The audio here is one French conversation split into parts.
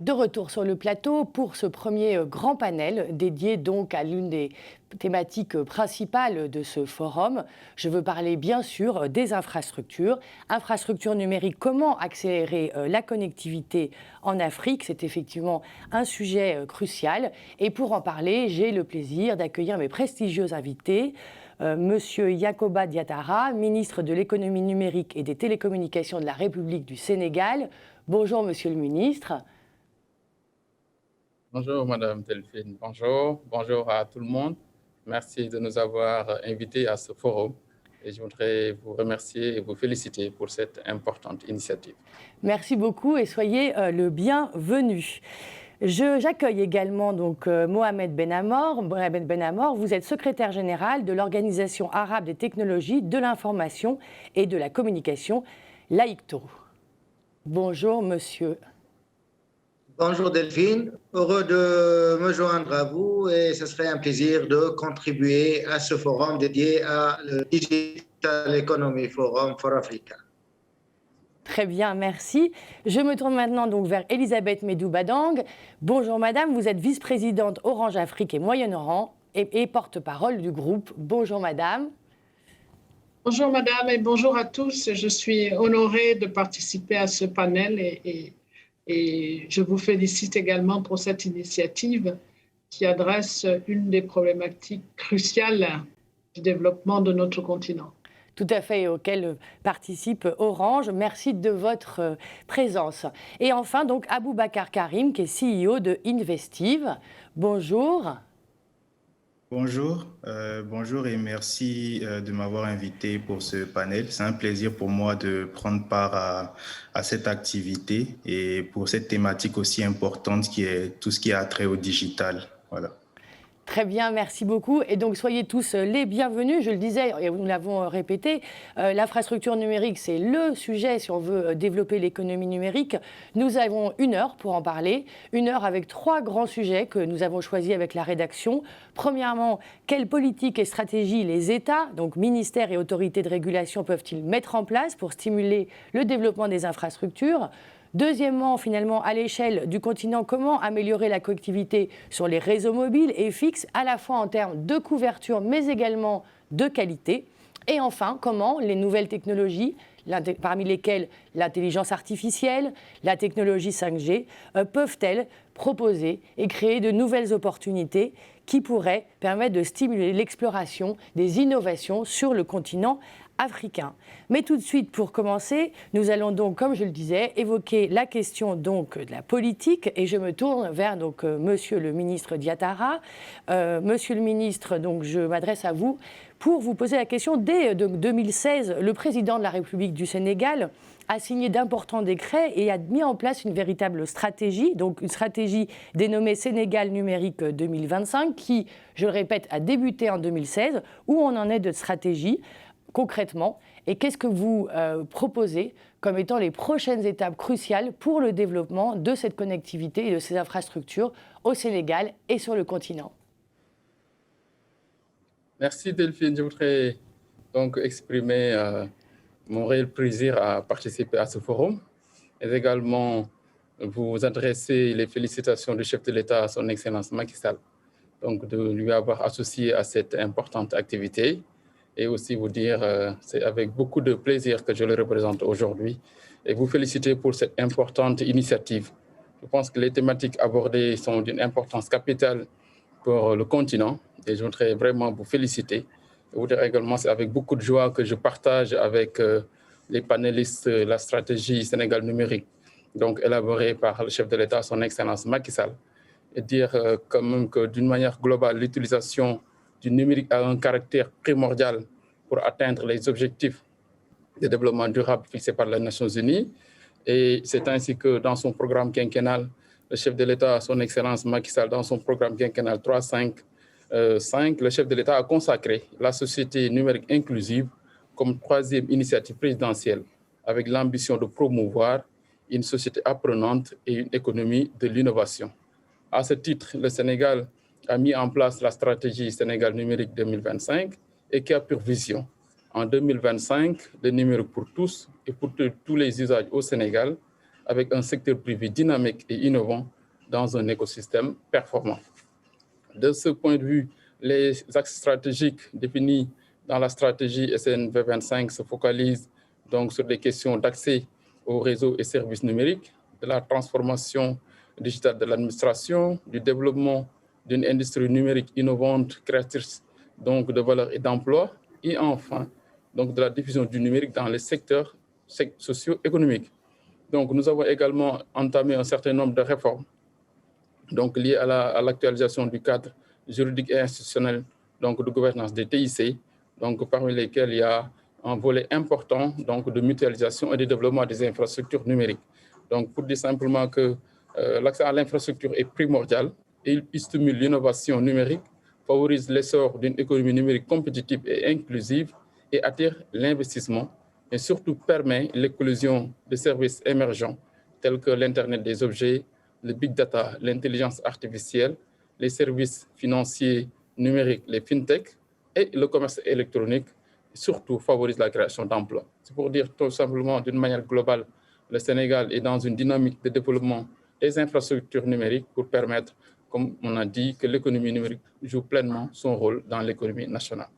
De retour sur le plateau pour ce premier grand panel dédié donc à l'une des thématiques principales de ce forum. Je veux parler bien sûr des infrastructures. Infrastructures numériques, comment accélérer la connectivité en Afrique? C'est effectivement un sujet crucial. Et pour en parler, j'ai le plaisir d'accueillir mes prestigieux invités. Monsieur Yacoba Diattara, ministre de l'économie numérique et des télécommunications de la République du Sénégal. Bonjour Monsieur le ministre. Bonjour Madame Delphine, bonjour à tout le monde. Merci de nous avoir invités à ce forum et je voudrais vous remercier et vous féliciter pour cette importante initiative. Merci beaucoup et soyez le bienvenu. J'accueille également donc Mohamed Benamor. Mohamed Benamor, vous êtes secrétaire général de l'Organisation arabe des technologies, de l'information et de la communication, l'AICTO. Bonjour monsieur. Bonjour Delphine, heureux de me joindre à vous et ce serait un plaisir de contribuer à ce forum dédié à le Digital Economy Forum for Africa. Très bien, merci. Je me tourne maintenant donc vers Elisabeth Medou-Badang. Bonjour madame, vous êtes vice-présidente Orange Afrique et Moyen-Orient et porte-parole du groupe. Bonjour madame. Bonjour madame et bonjour à tous. Je suis honorée de participer à ce panel et je vous félicite également pour cette initiative qui adresse une des problématiques cruciales du développement de notre continent. Tout à fait, auquel participe Orange. Merci de votre présence. Et enfin, donc, Aboubacar Karim, qui est CEO de Investive. Bonjour. Bonjour et merci de m'avoir invité pour ce panel. C'est un plaisir pour moi de prendre part à cette activité et pour cette thématique aussi importante qui est tout ce qui a trait au digital. Voilà. Très bien, merci beaucoup. Et donc, soyez tous les bienvenus. Je le disais, et nous l'avons répété, l'infrastructure numérique, c'est le sujet si on veut développer l'économie numérique. Nous avons 1 heure pour en parler. 1 heure avec 3 grands sujets que nous avons choisis avec la rédaction. Premièrement, quelles politiques et stratégies les États, donc ministères et autorités de régulation, peuvent-ils mettre en place pour stimuler le développement des infrastructures ? Deuxièmement, finalement, à l'échelle du continent, comment améliorer la connectivité sur les réseaux mobiles et fixes, à la fois en termes de couverture, mais également de qualité. Et enfin, comment les nouvelles technologies, parmi lesquelles l'intelligence artificielle, la technologie 5G, peuvent-elles proposer et créer de nouvelles opportunités qui pourraient permettre de stimuler l'exploration des innovations sur le continent africain. Mais tout de suite, pour commencer, nous allons donc, comme je le disais, évoquer la question donc de la politique et je me tourne vers donc Monsieur le ministre Diattara. Monsieur le ministre, donc je m'adresse à vous pour vous poser la question. Dès 2016, le président de la République du Sénégal a signé d'importants décrets et a mis en place une véritable stratégie, donc une stratégie dénommée Sénégal numérique 2025 qui, je le répète, a débuté en 2016. Où on en est de stratégie concrètement, et qu'est-ce que vous proposez comme étant les prochaines étapes cruciales pour le développement de cette connectivité et de ces infrastructures au Sénégal et sur le continent? Merci Delphine, je voudrais donc exprimer mon réel plaisir à participer à ce forum et également vous adresser les félicitations du chef de l'État à son Excellence Macky Sall, donc de lui avoir associé à cette importante activité. Et aussi vous dire, c'est avec beaucoup de plaisir que je le représente aujourd'hui et vous féliciter pour cette importante initiative. Je pense que les thématiques abordées sont d'une importance capitale pour le continent et je voudrais vraiment vous féliciter. Et vous dire également, c'est avec beaucoup de joie que je partage avec les panélistes la stratégie Sénégal numérique, donc élaborée par le chef de l'État, son Excellence Macky Sall, et dire quand même que d'une manière globale, l'utilisation du numérique a un caractère primordial pour atteindre les objectifs de développement durable fixés par les Nations Unies. Et c'est ainsi que dans son programme quinquennal, le chef de l'État, son Excellence Macky Sall, dans son programme quinquennal 3-5-5, le chef de l'État a consacré la société numérique inclusive comme 3e initiative présidentielle, avec l'ambition de promouvoir une société apprenante et une économie de l'innovation. À ce titre, le Sénégal a mis en place la stratégie Sénégal numérique 2025 et qui a pour vision, en 2025, le numérique pour tous et pour tous les usages au Sénégal avec un secteur privé dynamique et innovant dans un écosystème performant. De ce point de vue, les axes stratégiques définis dans la stratégie SNV 25 se focalisent donc sur des questions d'accès aux réseaux et services numériques, de la transformation digitale de l'administration, du développement d'une industrie numérique innovante, créatrice donc de valeur et d'emploi, et enfin donc de la diffusion du numérique dans les secteurs socio-économiques. Donc nous avons également entamé un certain nombre de réformes donc liées à l'actualisation du cadre juridique et institutionnel donc de gouvernance des TIC, donc parmi lesquels il y a un volet important donc de mutualisation et de développement des infrastructures numériques. Donc pour dire simplement que l'accès à l'infrastructure est primordial et il stimule l'innovation numérique, favorise l'essor d'une économie numérique compétitive et inclusive et attire l'investissement et surtout permet l'éclosion de services émergents tels que l'Internet des objets, le big data, l'intelligence artificielle, les services financiers numériques, les fintech et le commerce électronique, surtout favorise la création d'emplois. C'est pour dire tout simplement d'une manière globale, le Sénégal est dans une dynamique de développement des infrastructures numériques pour permettre, comme on a dit, que l'économie numérique joue pleinement son rôle dans l'économie nationale.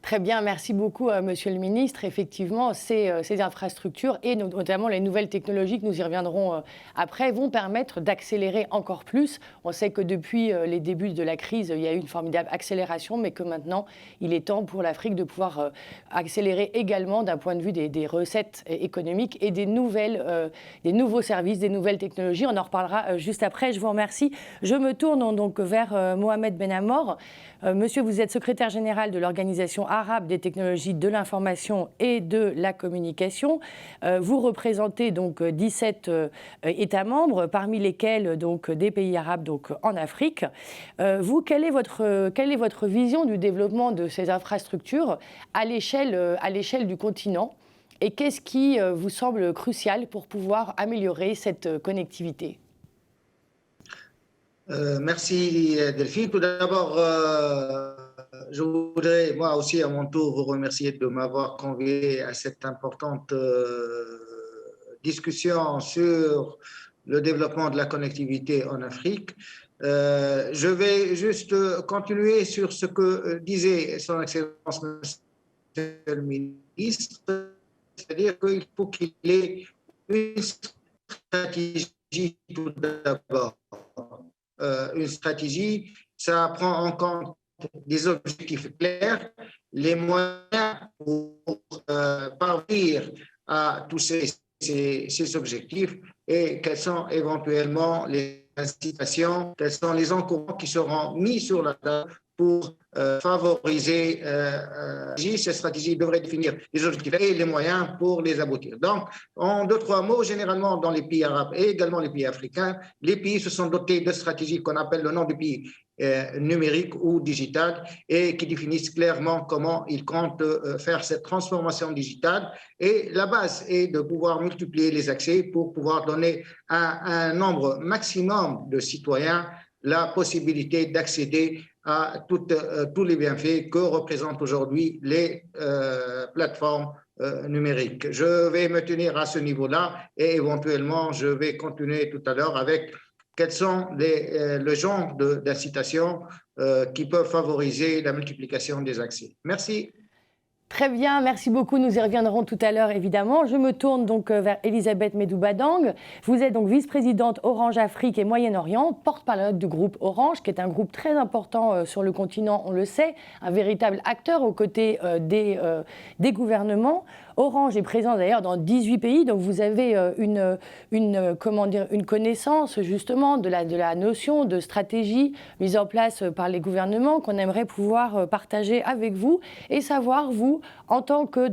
Très bien, merci beaucoup, Monsieur le Ministre. Effectivement, ces infrastructures et notamment les nouvelles technologies, que nous y reviendrons après, vont permettre d'accélérer encore plus. On sait que depuis les débuts de la crise, il y a eu une formidable accélération, mais que maintenant, il est temps pour l'Afrique de pouvoir accélérer également d'un point de vue des recettes économiques et des nouveaux services, des nouvelles technologies. On en reparlera juste après. Je vous remercie. Je me tourne donc vers Mohamed Benamor. Monsieur, vous êtes secrétaire général de l'Organisation arabe des technologies de l'information et de la communication. Vous représentez donc 17 États membres, parmi lesquels donc des pays arabes donc en Afrique. Vous, quelle est votre vision du développement de ces infrastructures à l'échelle du continent, et qu'est-ce qui vous semble crucial pour pouvoir améliorer cette connectivité ? Merci Delphine. Tout d'abord, je voudrais moi aussi à mon tour vous remercier de m'avoir convié à cette importante discussion sur le développement de la connectivité en Afrique. Je vais juste continuer sur ce que disait son Excellence Monsieur le Ministre, c'est-à-dire qu'il faut qu'il y ait une stratégie tout d'abord. Une stratégie, ça prend en compte des objectifs clairs, les moyens pour parvenir à tous ces objectifs et quelles sont éventuellement les incitations, quels sont les encouragements qui seront mis sur la table pour favoriser cette stratégie devrait définir les objectifs et les moyens pour les aboutir. Donc, en 2-3 mots, généralement dans les pays arabes et également les pays africains, les pays se sont dotés de stratégies qu'on appelle le nom du pays numérique ou digital et qui définissent clairement comment ils comptent faire cette transformation digitale. Et la base est de pouvoir multiplier les accès pour pouvoir donner à un nombre maximum de citoyens la possibilité d'accéder à tous les bienfaits que représentent aujourd'hui les plateformes numériques. Je vais me tenir à ce niveau-là et éventuellement, je vais continuer tout à l'heure avec quels sont le genre d'incitations qui peuvent favoriser la multiplication des accès. Merci. Très bien, merci beaucoup. Nous y reviendrons tout à l'heure, évidemment. Je me tourne donc vers Elisabeth Medou-Badang. Vous êtes donc vice-présidente Orange Afrique et Moyen-Orient, porte-parole du groupe Orange, qui est un groupe très important sur le continent, on le sait, un véritable acteur aux côtés des gouvernements. Orange est présent d'ailleurs dans 18 pays, donc vous avez une connaissance justement de la notion de stratégie mise en place par les gouvernements qu'on aimerait pouvoir partager avec vous et savoir, vous, en tant que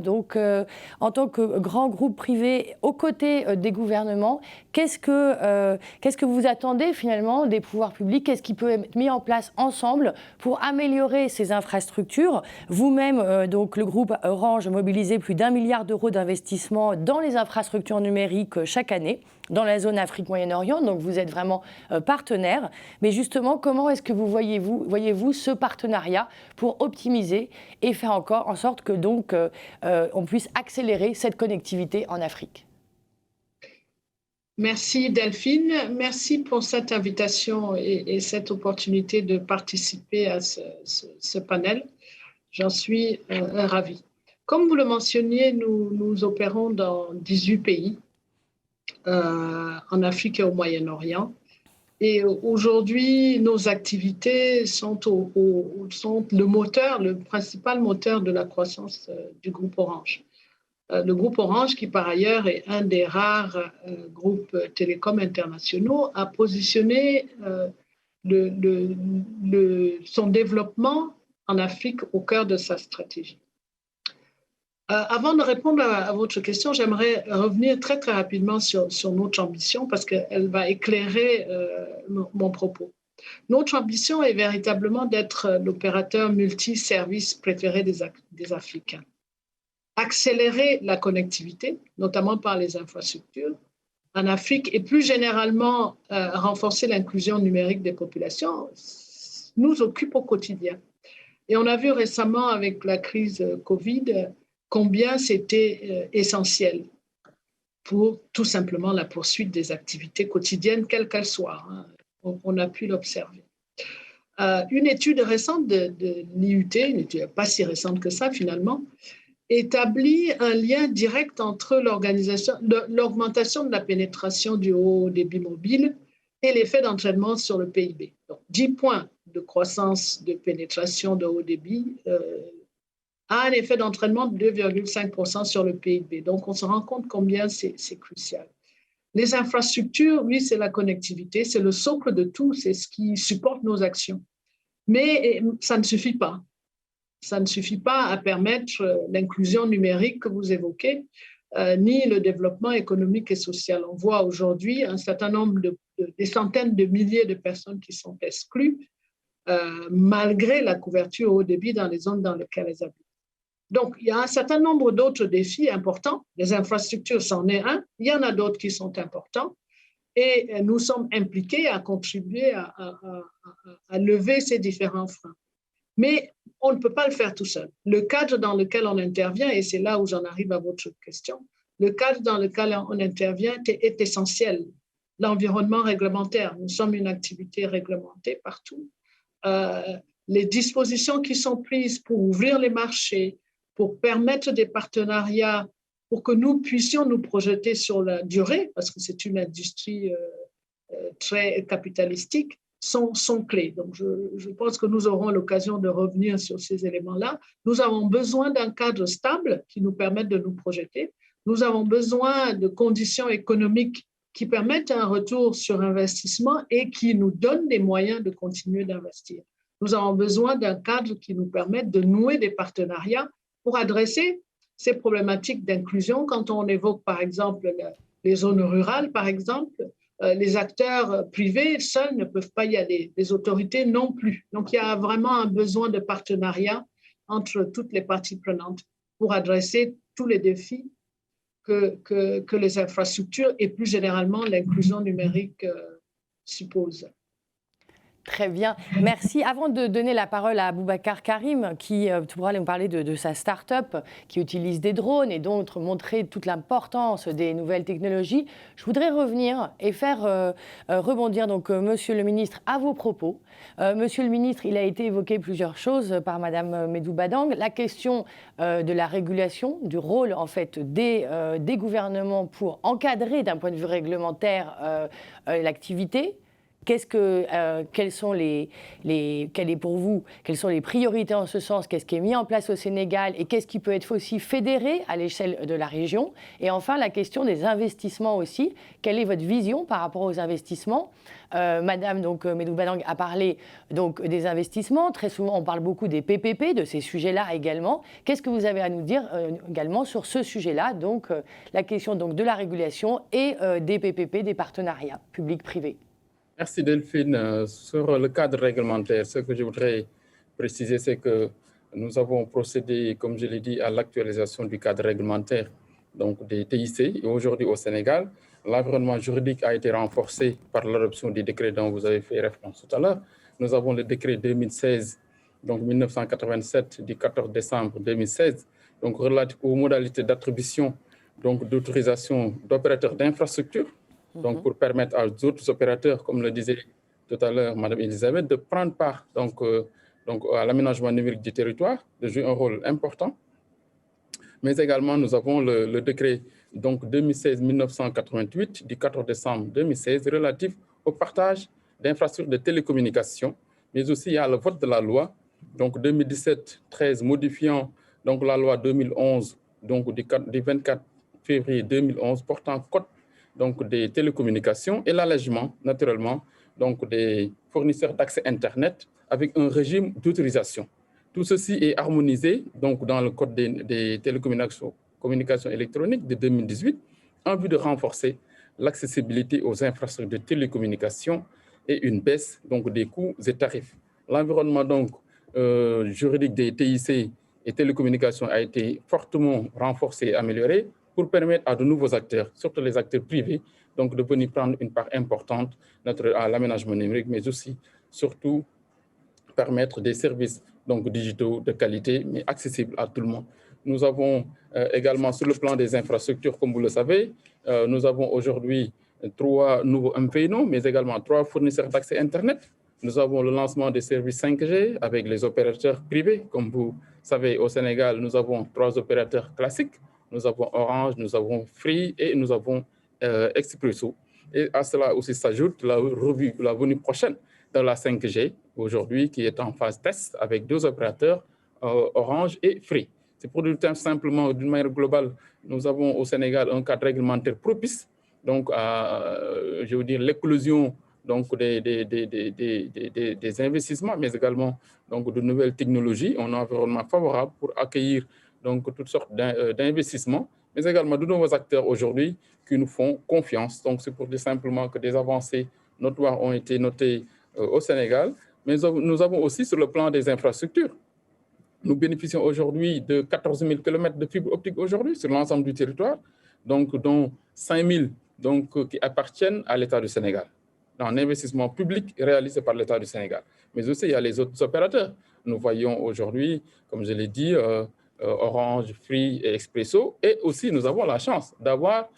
grand groupe privé aux côtés des gouvernements, qu'est-ce que vous attendez finalement des pouvoirs publics? Qu'est-ce qui peut être mis en place ensemble pour améliorer ces infrastructures? Vous-même, donc le groupe Orange mobilisait plus d'1 milliard d'euros d'investissement dans les infrastructures numériques chaque année dans la zone Afrique-Moyen-Orient, donc vous êtes vraiment partenaire. Mais justement, comment est-ce que vous voyez-vous ce partenariat pour optimiser et faire encore en sorte que donc, on puisse accélérer cette connectivité en Afrique? Merci Delphine, merci pour cette invitation et cette opportunité de participer à ce panel. J'en suis ravie. Comme vous le mentionniez, nous opérons dans 18 pays en Afrique et au Moyen-Orient. Et aujourd'hui, nos activités sont le principal moteur de la croissance du groupe Orange. Le groupe Orange, qui par ailleurs est un des rares groupes télécoms internationaux, a positionné son développement en Afrique au cœur de sa stratégie. Avant de répondre à votre question, j'aimerais revenir très, très rapidement sur notre ambition parce qu'elle va éclairer mon propos. Notre ambition est véritablement d'être l'opérateur multi-service préféré des Africains. Accélérer la connectivité, notamment par les infrastructures, en Afrique et plus généralement renforcer l'inclusion numérique des populations, nous occupe au quotidien. Et on a vu récemment avec la crise Covid combien c'était essentiel pour tout simplement la poursuite des activités quotidiennes, quelles qu'elles soient. Hein. On a pu l'observer. Une étude récente de l'IUT, une étude pas si récente que ça finalement, établit un lien direct entre l'augmentation de la pénétration du haut débit mobile et l'effet d'entraînement sur le PIB. Donc, 10 points de croissance de pénétration de haut débit a un effet d'entraînement de 2,5% sur le PIB. Donc, on se rend compte combien c'est crucial. Les infrastructures, oui, c'est la connectivité, c'est le socle de tout, c'est ce qui supporte nos actions. Mais ça ne suffit pas. Ça ne suffit pas à permettre l'inclusion numérique que vous évoquez, ni le développement économique et social. On voit aujourd'hui un certain nombre des centaines de milliers de personnes qui sont exclues, malgré la couverture au haut débit dans les zones dans lesquelles elles habitent. Donc, il y a un certain nombre d'autres défis importants. Les infrastructures, c'en est un. Il y en a d'autres qui sont importants. Et nous sommes impliqués à contribuer à lever ces différents freins. Mais on ne peut pas le faire tout seul. Le cadre dans lequel on intervient, et c'est là où j'en arrive à votre question, le cadre dans lequel on intervient est essentiel. L'environnement réglementaire, nous sommes une activité réglementée partout. Les dispositions qui sont prises pour ouvrir les marchés, pour permettre des partenariats, pour que nous puissions nous projeter sur la durée, parce que c'est une industrie très capitalistique, sont clés. Donc, je pense que nous aurons l'occasion de revenir sur ces éléments-là. Nous avons besoin d'un cadre stable qui nous permette de nous projeter. Nous avons besoin de conditions économiques qui permettent un retour sur investissement et qui nous donnent des moyens de continuer d'investir. Nous avons besoin d'un cadre qui nous permette de nouer des partenariats pour adresser ces problématiques d'inclusion. Quand on évoque, par exemple, les zones rurales, par exemple, les acteurs privés seuls ne peuvent pas y aller, les autorités non plus. Donc, il y a vraiment un besoin de partenariat entre toutes les parties prenantes pour adresser tous les défis que les infrastructures et plus généralement l'inclusion numérique supposent. Très bien, merci. Avant de donner la parole à Boubacar Karim, qui pourra nous parler de sa start-up qui utilise des drones et d'autres, montrer toute l'importance des nouvelles technologies, je voudrais revenir et faire rebondir donc Monsieur le ministre à vos propos. Monsieur le ministre, il a été évoqué plusieurs choses par Madame Médou Badang. La question de la régulation, du rôle en fait des gouvernements pour encadrer d'un point de vue réglementaire l'activité. Quelles sont quelles sont les priorités en ce sens? Qu'est-ce qui est mis en place au Sénégal et qu'est-ce qui peut être aussi fédéré à l'échelle de la région? Et enfin, la question des investissements aussi. Quelle est votre vision par rapport aux investissements? Madame Médou Badang a parlé donc des investissements. Très souvent, on parle beaucoup des PPP, de ces sujets-là également. Qu'est-ce que vous avez à nous dire également sur ce sujet-là? Donc, la question donc, de la régulation et des PPP, des partenariats publics-privés. Merci Delphine. Sur le cadre réglementaire, ce que je voudrais préciser, c'est que nous avons procédé, comme je l'ai dit, à l'actualisation du cadre réglementaire donc des TIC. Et aujourd'hui au Sénégal, l'environnement juridique a été renforcé par l'adoption du décret dont vous avez fait référence tout à l'heure. Nous avons le décret 2016, donc 1987 du 14 décembre 2016, donc relatif aux modalités d'attribution donc d'autorisation d'opérateurs d'infrastructures. donc pour permettre à d'autres opérateurs, comme le disait tout à l'heure Mme Elisabeth, de prendre part donc à l'aménagement numérique du territoire, de jouer un rôle important. Mais également, nous avons le décret donc 2016-1988 du 14 décembre 2016 relatif au partage d'infrastructures de télécommunications, mais aussi il y a le vote de la loi donc 2017-13 modifiant donc la loi 2011 donc du 24 février 2011 portant code donc des télécommunications et l'allègement naturellement donc des fournisseurs d'accès Internet avec un régime d'autorisation. Tout ceci est harmonisé donc, dans le Code des télécommunications électroniques de 2018 en vue de renforcer l'accessibilité aux infrastructures de télécommunications et une baisse donc, des coûts et tarifs. L'environnement donc, juridique des TIC et télécommunications a été fortement renforcé et amélioré pour permettre à de nouveaux acteurs, surtout les acteurs privés, donc, de venir prendre une part importante à l'aménagement numérique, mais aussi, surtout, permettre des services donc digitaux de qualité, mais accessibles à tout le monde. Nous avons également, sur le plan des infrastructures, comme vous le savez, nous avons aujourd'hui 3 nouveaux MVNO, mais également 3 fournisseurs d'accès Internet. Nous avons le lancement des services 5G avec les opérateurs privés. Comme vous savez, au Sénégal, nous avons 3 opérateurs classiques. Nous avons Orange, nous avons Free et nous avons Expresso. Et à cela aussi s'ajoute la venue prochaine de la 5G, aujourd'hui, qui est en phase test avec 2 opérateurs, Orange et Free. C'est pour dire simplement, d'une manière globale, nous avons au Sénégal un cadre réglementaire propice, donc je veux dire l'éclosion donc des investissements, mais également donc de nouvelles technologies, un environnement favorable pour accueillir donc toutes sortes d'investissements, mais également de nouveaux acteurs aujourd'hui qui nous font confiance. Donc c'est pour dire simplement que des avancées notoires ont été notées au Sénégal, mais nous avons aussi sur le plan des infrastructures. Nous bénéficions aujourd'hui de 14 000 km de fibre optique aujourd'hui sur l'ensemble du territoire, donc dont 5 000 donc, qui appartiennent à l'État du Sénégal, dans l'investissement public réalisé par l'État du Sénégal. Mais aussi, il y a les autres opérateurs. Nous voyons aujourd'hui, comme je l'ai dit, Orange, Free et Expresso, et aussi nous avons la chance d'avoir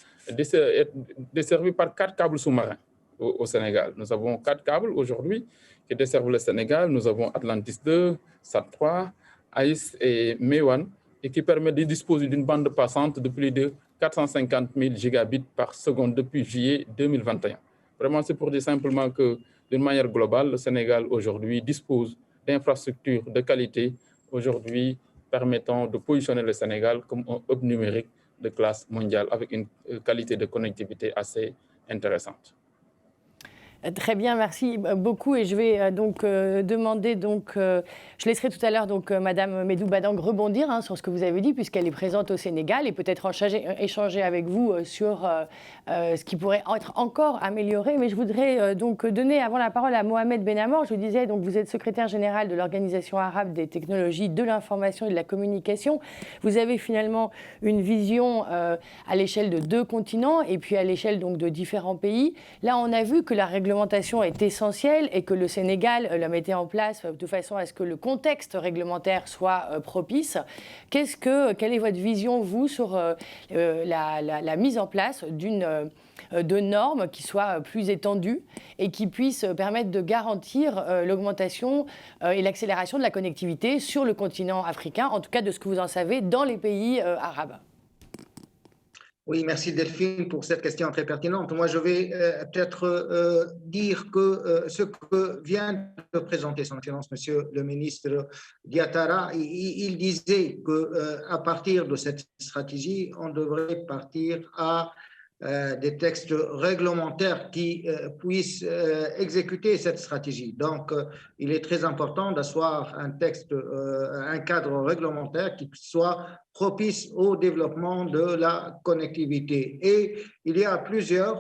desservi par 4 câbles sous-marins au Sénégal. Nous avons 4 câbles aujourd'hui qui desservent le Sénégal. Nous avons Atlantis 2, SAT3, AIS et MEWAN, et qui permet de disposer d'une bande passante de plus de 450 000 gigabits par seconde depuis juillet 2021. Vraiment, c'est pour dire simplement que, d'une manière globale, le Sénégal aujourd'hui dispose d'infrastructures de qualité, aujourd'hui permettant de positionner le Sénégal comme un hub numérique de classe mondiale avec une qualité de connectivité assez intéressante. Très bien, merci beaucoup. Et je vais donc demander, je laisserai tout à l'heure Madame Médou Badang rebondir sur ce que vous avez dit, puisqu'elle est présente au Sénégal, et peut-être échanger avec vous sur ce qui pourrait être encore amélioré. Mais je voudrais donner avant la parole à Mohamed Benamor. Je vous disais, vous êtes secrétaire général de l'Organisation arabe des technologies de l'information et de la communication. Vous avez finalement une vision à l'échelle de 2 continents et puis à l'échelle de différents pays. Là, on a vu que la réglementation est essentielle et que le Sénégal la mettait en place de façon à ce que le contexte réglementaire soit propice. Quelle est votre vision, vous, sur la mise en place de normes qui soient plus étendues et qui puissent permettre de garantir l'augmentation et l'accélération de la connectivité sur le continent africain, en tout cas de ce que vous en savez dans les pays arabes? Oui, merci Delphine pour cette question très pertinente. Moi, je vais peut-être dire que ce que vient de présenter son Excellence, Monsieur le ministre Diatara, il disait qu'à partir de cette stratégie, on devrait partir à des textes réglementaires qui puissent exécuter cette stratégie. Donc, il est très important d'asseoir un cadre réglementaire qui soit propice au développement de la connectivité. Et il y a plusieurs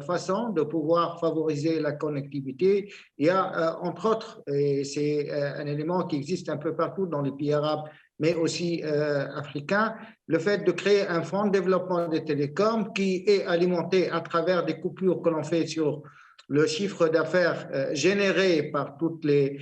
façons de pouvoir favoriser la connectivité. Il y a, entre autres, et c'est un élément qui existe un peu partout dans les pays arabes, mais aussi africains, le fait de créer un fonds de développement des télécoms qui est alimenté à travers des coupures que l'on fait sur le chiffre d'affaires généré par toutes les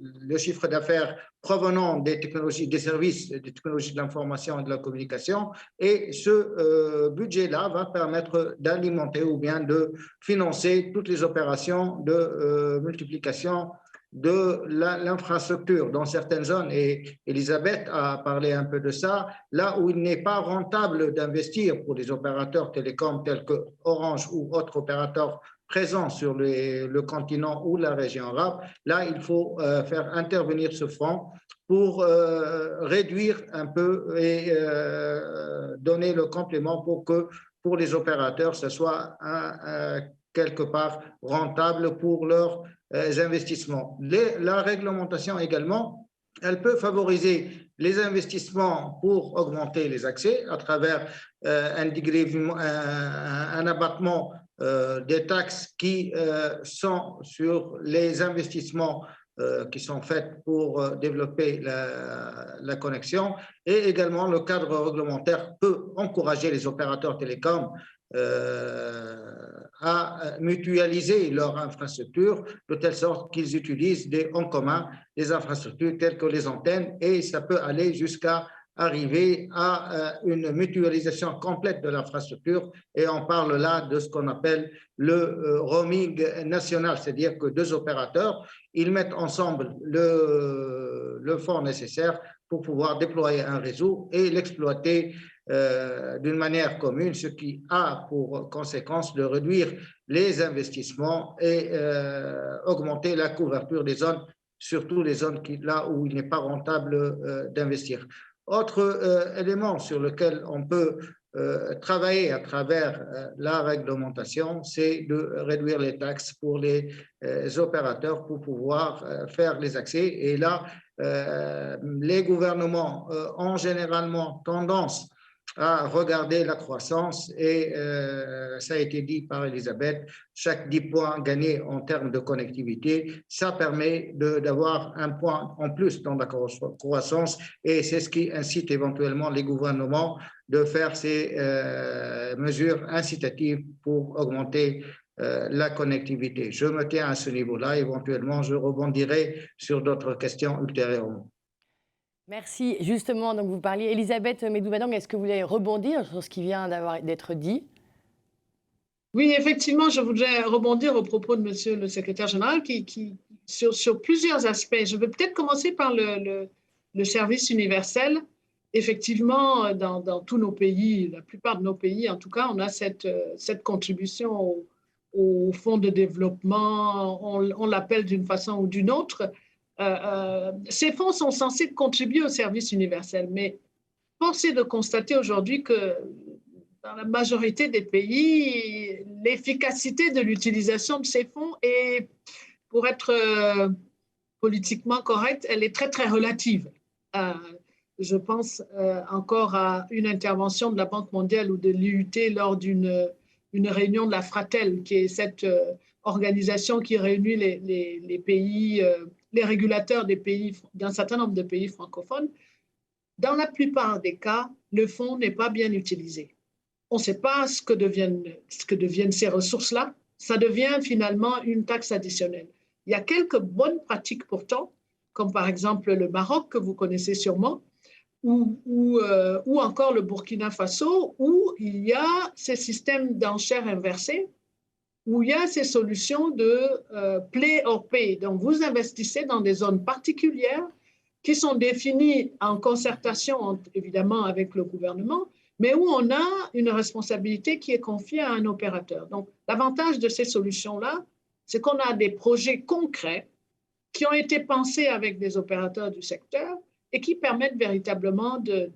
le chiffre d'affaires provenant des technologies, des services, des technologies de l'information et de la communication. Et ce budget-là va permettre d'alimenter ou bien de financer toutes les opérations de multiplication de l'infrastructure dans certaines zones. Et Elisabeth a parlé un peu de ça. Là où il n'est pas rentable d'investir pour les opérateurs télécoms tels que Orange ou autres opérateurs présents sur le continent ou la région arabe, là, il faut faire intervenir ce fonds pour réduire un peu et donner le complément pour que pour les opérateurs, ce soit quelque part rentable pour leurs investissements. La réglementation également, elle peut favoriser les investissements pour augmenter les accès à travers un abattement des taxes qui sont sur les investissements qui sont faits pour développer la connexion, et également le cadre réglementaire peut encourager les opérateurs télécoms à mutualiser leur infrastructure de telle sorte qu'ils utilisent en commun des infrastructures telles que les antennes, et ça peut aller jusqu'à arriver à une mutualisation complète de l'infrastructure, et on parle là de ce qu'on appelle le roaming national, c'est-à-dire que deux opérateurs, ils mettent ensemble le fonds nécessaire pour pouvoir déployer un réseau et l'exploiter d'une manière commune, ce qui a pour conséquence de réduire les investissements et augmenter la couverture des zones, surtout les zones là où il n'est pas rentable d'investir. Autre élément sur lequel on peut travailler à travers la réglementation, c'est de réduire les taxes pour les opérateurs pour pouvoir faire les accès. Et là, les gouvernements ont généralement tendance à regarder la croissance, et ça a été dit par Elisabeth, chaque 10 points gagnés en termes de connectivité, ça permet d'avoir un point en plus dans la croissance, et c'est ce qui incite éventuellement les gouvernements de faire ces mesures incitatives pour augmenter la connectivité. Je me tiens à ce niveau-là, éventuellement je rebondirai sur d'autres questions ultérieurement. Merci. Justement, donc vous parliez, Elisabeth Medoumadang, est-ce que vous voulez rebondir sur ce qui vient d'être dit? Oui, effectivement, je voudrais rebondir au propos de Monsieur le secrétaire général sur plusieurs aspects. Je vais peut-être commencer par le service universel. Effectivement, dans tous nos pays, la plupart de nos pays, en tout cas, on a cette contribution au fonds de développement, on l'appelle d'une façon ou d'une autre. Ces fonds sont censés contribuer au service universel, mais force est de constater aujourd'hui que dans la majorité des pays, l'efficacité de l'utilisation de ces fonds est, pour être politiquement correcte, elle est très, très relative. Je pense encore à une intervention de la Banque mondiale ou de l'IUT lors d'une réunion de la Fratel, qui est cette organisation qui réunit les pays, les régulateurs d'un certain nombre de pays francophones. Dans la plupart des cas, le fonds n'est pas bien utilisé. On ne sait pas ce que deviennent ces ressources-là. Ça devient finalement une taxe additionnelle. Il y a quelques bonnes pratiques pourtant, comme par exemple le Maroc, que vous connaissez sûrement, ou encore le Burkina Faso, où il y a ces systèmes d'enchères inversées, où il y a ces solutions de play or pay. Donc, vous investissez dans des zones particulières qui sont définies en concertation, évidemment, avec le gouvernement, mais où on a une responsabilité qui est confiée à un opérateur. Donc, l'avantage de ces solutions-là, c'est qu'on a des projets concrets qui ont été pensés avec des opérateurs du secteur et qui permettent véritablement de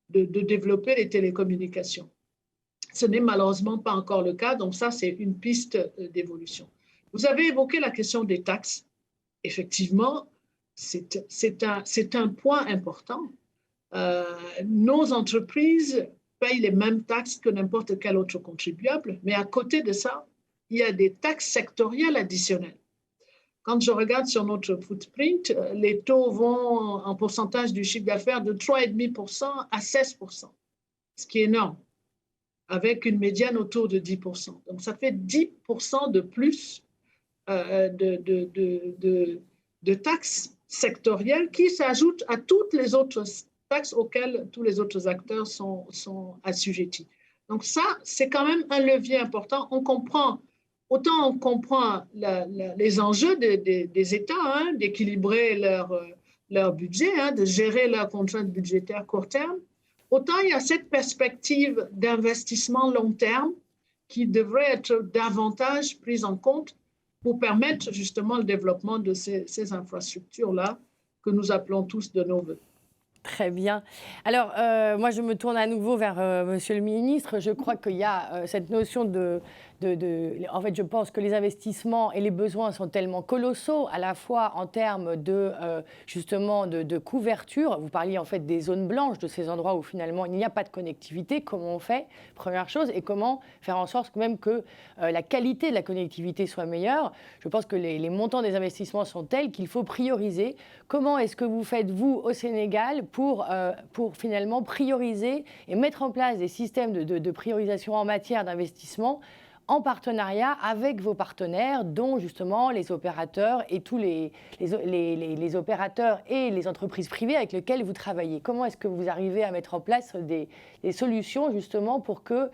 développer les télécommunications. Ce n'est malheureusement pas encore le cas, donc ça, c'est une piste d'évolution. Vous avez évoqué la question des taxes. Effectivement, c'est un point important. Nos entreprises payent les mêmes taxes que n'importe quel autre contribuable, mais à côté de ça, il y a des taxes sectorielles additionnelles. Quand je regarde sur notre footprint, les taux vont en pourcentage du chiffre d'affaires de 3,5% à 16%, ce qui est énorme, avec une médiane autour de 10%. Donc, ça fait 10% de plus de taxes sectorielle qui s'ajoute à toutes les autres taxes auxquelles tous les autres acteurs sont assujettis. Donc ça, c'est quand même un levier important. Autant on comprend les enjeux des États, hein, d'équilibrer leur budget, hein, de gérer leurs contraintes budgétaires court terme, autant il y a cette perspective d'investissement long terme qui devrait être davantage prise en compte pour permettre justement le développement de ces infrastructures-là que nous appelons tous de nos voeux. Très bien. Alors, moi, je me tourne à nouveau vers Monsieur le ministre. Je crois qu'il y a cette notion en fait, je pense que les investissements et les besoins sont tellement colossaux, à la fois en termes justement de couverture. Vous parliez en fait des zones blanches, de ces endroits où finalement il n'y a pas de connectivité. Comment on fait, première chose, et comment faire en sorte même que la qualité de la connectivité soit meilleure. Je pense que les montants des investissements sont tels qu'il faut prioriser. Comment est-ce que vous faites, vous, au Sénégal, pour finalement prioriser et mettre en place des systèmes de priorisation en matière d'investissement en partenariat avec vos partenaires, dont justement les opérateurs et tous les opérateurs et les entreprises privées avec lesquelles vous travaillez. Comment est-ce que vous arrivez à mettre en place des solutions justement pour que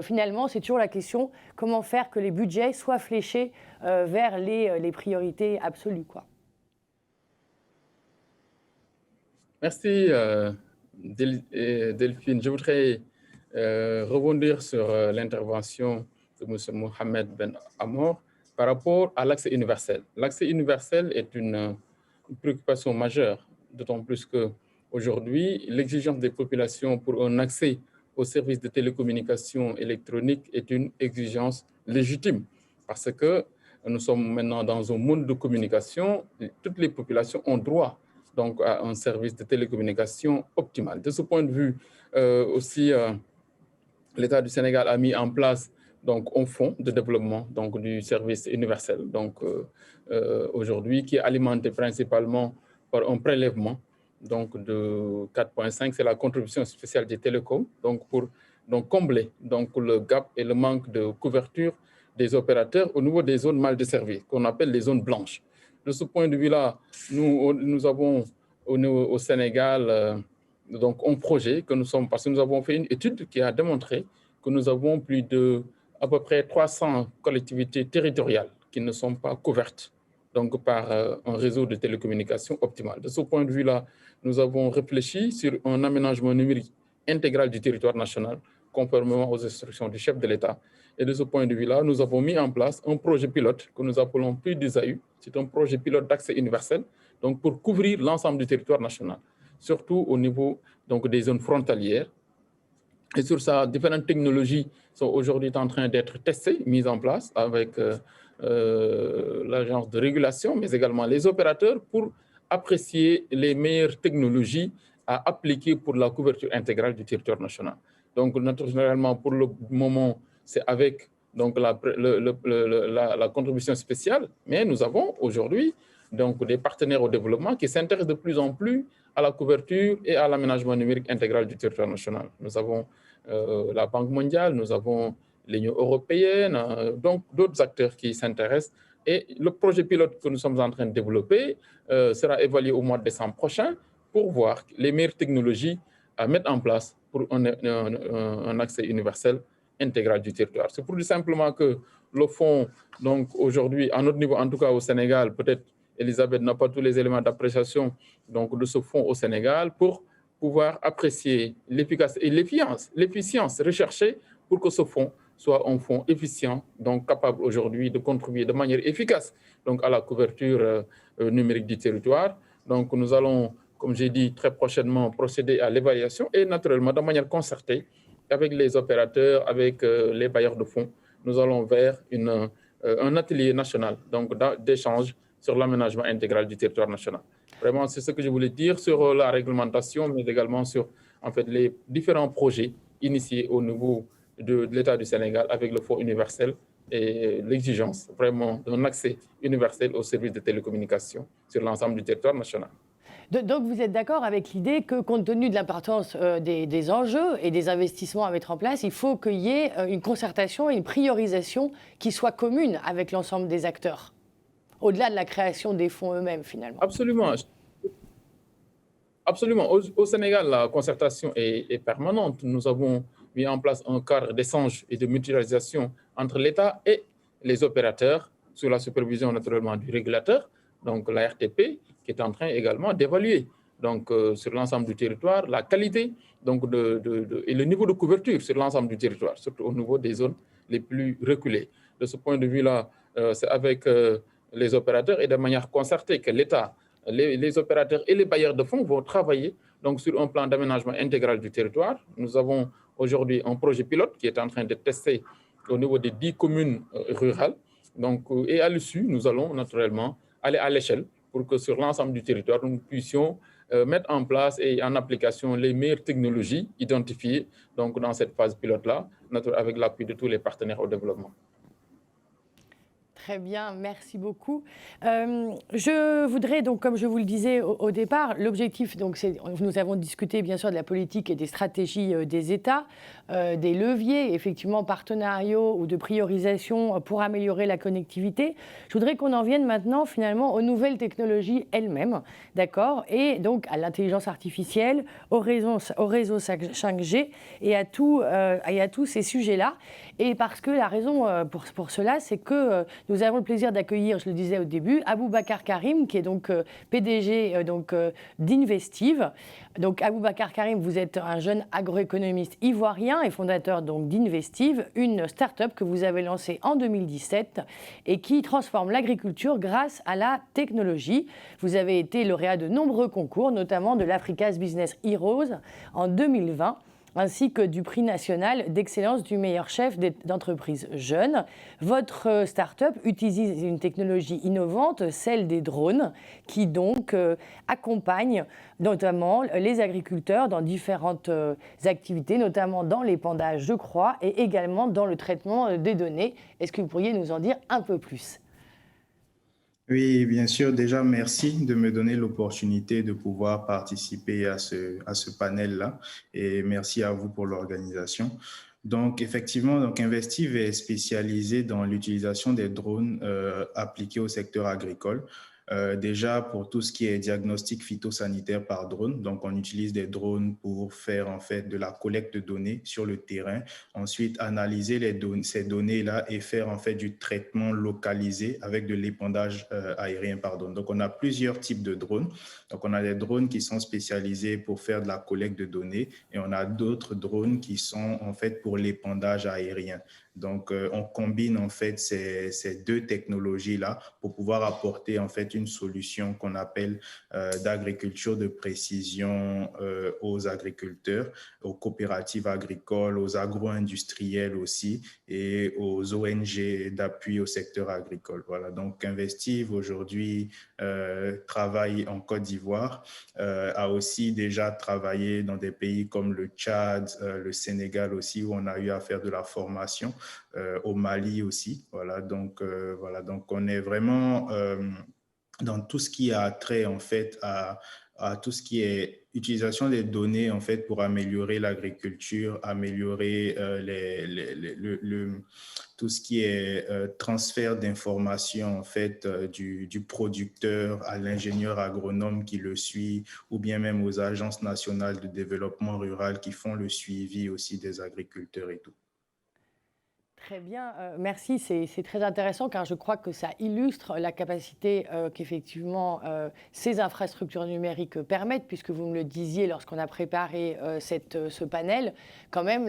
finalement, c'est toujours la question, comment faire que les budgets soient fléchés vers les priorités absolues, quoi. Merci Delphine. Je voudrais rebondir sur l'intervention de M. Mohamed Ben Amor par rapport à l'accès universel. L'accès universel est une préoccupation majeure, d'autant plus qu'aujourd'hui, l'exigence des populations pour un accès aux services de télécommunications électroniques est une exigence légitime, parce que nous sommes maintenant dans un monde de communication, toutes les populations ont droit donc à un service de télécommunication optimal. De ce point de vue, aussi, l'État du Sénégal a mis en place donc un fonds de développement donc, du service universel, donc aujourd'hui, qui est alimenté principalement par un prélèvement donc, de 4,5, c'est la contribution spéciale des télécoms, donc pour combler donc, le gap et le manque de couverture des opérateurs au niveau des zones mal desservies, qu'on appelle les zones blanches. De ce point de vue-là, nous avons au Sénégal donc un projet que parce que nous avons fait une étude qui a démontré que nous avons plus de à peu près 300 collectivités territoriales qui ne sont pas couvertes donc par un réseau de télécommunications optimal. De ce point de vue-là, nous avons réfléchi sur un aménagement numérique intégral du territoire national, conformément aux instructions du chef de l'État. Et de ce point de vue-là, nous avons mis en place un projet pilote que nous appelons PUDISAU. C'est un projet pilote d'accès universel, donc pour couvrir l'ensemble du territoire national, surtout au niveau donc, des zones frontalières. Et sur ça, différentes technologies sont aujourd'hui en train d'être testées, mises en place avec l'agence de régulation, mais également les opérateurs pour apprécier les meilleures technologies à appliquer pour la couverture intégrale du territoire national. Donc, naturellement, pour le moment, c'est avec donc, la contribution spéciale, mais nous avons aujourd'hui donc, des partenaires au développement qui s'intéressent de plus en plus à la couverture et à l'aménagement numérique intégral du territoire national. Nous avons la Banque mondiale, nous avons l'Union européenne, donc d'autres acteurs qui s'intéressent. Et le projet pilote que nous sommes en train de développer sera évalué au mois de décembre prochain pour voir les meilleures technologies à mettre en place pour un accès universel intégral du territoire. C'est pour dire simplement que le fonds, donc aujourd'hui, à notre niveau, en tout cas au Sénégal, peut-être Elisabeth n'a pas tous les éléments d'appréciation de ce fonds au Sénégal pour pouvoir apprécier l'efficacité et l'efficience recherchée pour que ce fonds soit un fonds efficient, donc capable aujourd'hui de contribuer de manière efficace donc à la couverture numérique du territoire. Donc nous allons, comme j'ai dit, très prochainement procéder à l'évaluation et naturellement de manière concertée avec les opérateurs, avec les bailleurs de fonds, nous allons vers un atelier national d'échange sur l'aménagement intégral du territoire national. Vraiment, c'est ce que je voulais dire sur la réglementation, mais également sur en fait, les différents projets initiés au niveau de l'État du Sénégal avec le Fonds universel et l'exigence vraiment d'un accès universel aux services de télécommunication sur l'ensemble du territoire national. Donc vous êtes d'accord avec l'idée que, compte tenu de l'importance des enjeux et des investissements à mettre en place, il faut qu'il y ait une concertation et une priorisation qui soit commune avec l'ensemble des acteurs au-delà de la création des fonds eux-mêmes finalement. Absolument. Absolument. Au Sénégal, la concertation est permanente. Nous avons mis en place un cadre d'échange et de mutualisation entre l'État et les opérateurs, sous la supervision naturellement du régulateur, donc la RTP, qui est en train également d'évaluer donc, sur l'ensemble du territoire la qualité donc, et le niveau de couverture sur l'ensemble du territoire, surtout au niveau des zones les plus reculées. De ce point de vue-là, c'est avec les opérateurs et de manière concertée que l'État, les opérateurs et les bailleurs de fonds vont travailler donc, sur un plan d'aménagement intégral du territoire. Nous avons aujourd'hui un projet pilote qui est en train de tester au niveau des 10 communes rurales. Donc, et à l'issue, nous allons naturellement aller à l'échelle pour que sur l'ensemble du territoire, nous puissions mettre en place et en application les meilleures technologies identifiées donc, dans cette phase pilote-là, avec l'appui de tous les partenaires au développement. Très bien, merci beaucoup. Je voudrais donc, comme je vous le disais au départ, l'objectif, donc, nous avons discuté bien sûr de la politique et des stratégies des États, des leviers effectivement partenariaux ou de priorisation pour améliorer la connectivité. Je voudrais qu'on en vienne maintenant finalement aux nouvelles technologies elles-mêmes, d'accord, et donc à l'intelligence artificielle, au réseau 5G et à tous ces sujets-là. Et parce que la raison pour cela, c'est que nous avons le plaisir d'accueillir, je le disais au début, Aboubacar Karim, qui est donc PDG d'Investive. Donc Aboubacar Karim, vous êtes un jeune agroéconomiste ivoirien et fondateur donc d'Investive, une start-up que vous avez lancée en 2017 et qui transforme l'agriculture grâce à la technologie. Vous avez été lauréat de nombreux concours, notamment de l'Africa's Business Heroes en 2020. Ainsi que du prix national d'excellence du meilleur chef d'entreprise jeune. Votre start-up utilise une technologie innovante, celle des drones, qui donc accompagne notamment les agriculteurs dans différentes activités, notamment dans l'épandage, je crois, et également dans le traitement des données. Est-ce que vous pourriez nous en dire un peu plus ? Oui, bien sûr. Déjà, merci de me donner l'opportunité de pouvoir participer à ce panel-là et merci à vous pour l'organisation. Donc, effectivement, Investive est spécialisé dans l'utilisation des drones appliqués au secteur agricole. Déjà, pour tout ce qui est diagnostic phytosanitaire par drone, donc on utilise des drones pour faire en fait de la collecte de données sur le terrain, ensuite analyser ces données-là et faire en fait du traitement localisé avec de l'épandage aérien par drone. Donc, on a plusieurs types de drones. Donc, on a des drones qui sont spécialisés pour faire de la collecte de données et on a d'autres drones qui sont en fait pour l'épandage aérien. Donc, on combine en fait ces deux technologies-là pour pouvoir apporter en fait une solution qu'on appelle d'agriculture de précision aux agriculteurs, aux coopératives agricoles, aux agro-industriels aussi et aux ONG d'appui au secteur agricole. Voilà, donc Investive aujourd'hui travaille en Côte d'Ivoire, a aussi déjà travaillé dans des pays comme le Tchad, le Sénégal aussi, où on a eu à faire de la formation. Au Mali aussi. Voilà, donc on est vraiment dans tout ce qui a trait en fait à tout ce qui est utilisation des données en fait pour améliorer l'agriculture, améliorer tout ce qui est transfert d'informations en fait du producteur à l'ingénieur agronome qui le suit ou bien même aux agences nationales de développement rural qui font le suivi aussi des agriculteurs et tout. Très bien, merci. C'est très intéressant car je crois que ça illustre la capacité qu'effectivement ces infrastructures numériques permettent, puisque vous me le disiez lorsqu'on a préparé ce panel, quand même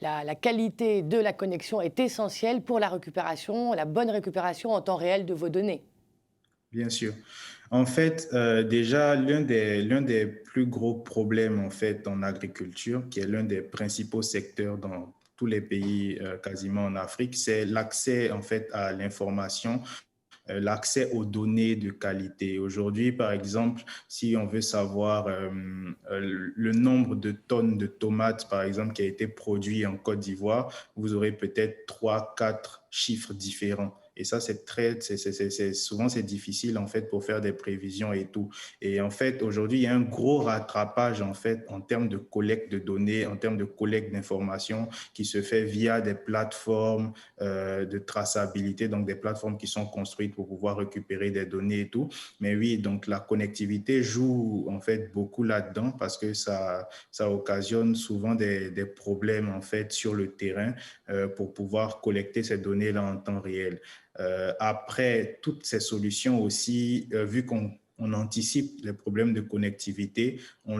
la qualité de la connexion est essentielle pour la récupération, la bonne récupération en temps réel de vos données. Bien sûr. En fait, déjà, l'un des plus gros problèmes en fait en agriculture, qui est l'un des principaux secteurs dans tous les pays quasiment en Afrique, c'est l'accès en fait à l'information, l'accès aux données de qualité. Aujourd'hui, par exemple, si on veut savoir le nombre de tonnes de tomates, par exemple, qui a été produit en Côte d'Ivoire, vous aurez peut-être 3-4 chiffres différents. Et ça, souvent, c'est difficile, en fait, pour faire des prévisions et tout. Et en fait, aujourd'hui, il y a un gros rattrapage, en fait, en termes de collecte de données, en termes de collecte d'informations qui se fait via des plateformes de traçabilité, donc des plateformes qui sont construites pour pouvoir récupérer des données et tout. Mais oui, donc la connectivité joue, en fait, beaucoup là-dedans parce que ça occasionne souvent des problèmes, en fait, sur le terrain pour pouvoir collecter ces données-là en temps réel. Après, toutes ces solutions aussi, vu qu'on anticipe les problèmes de connectivité, on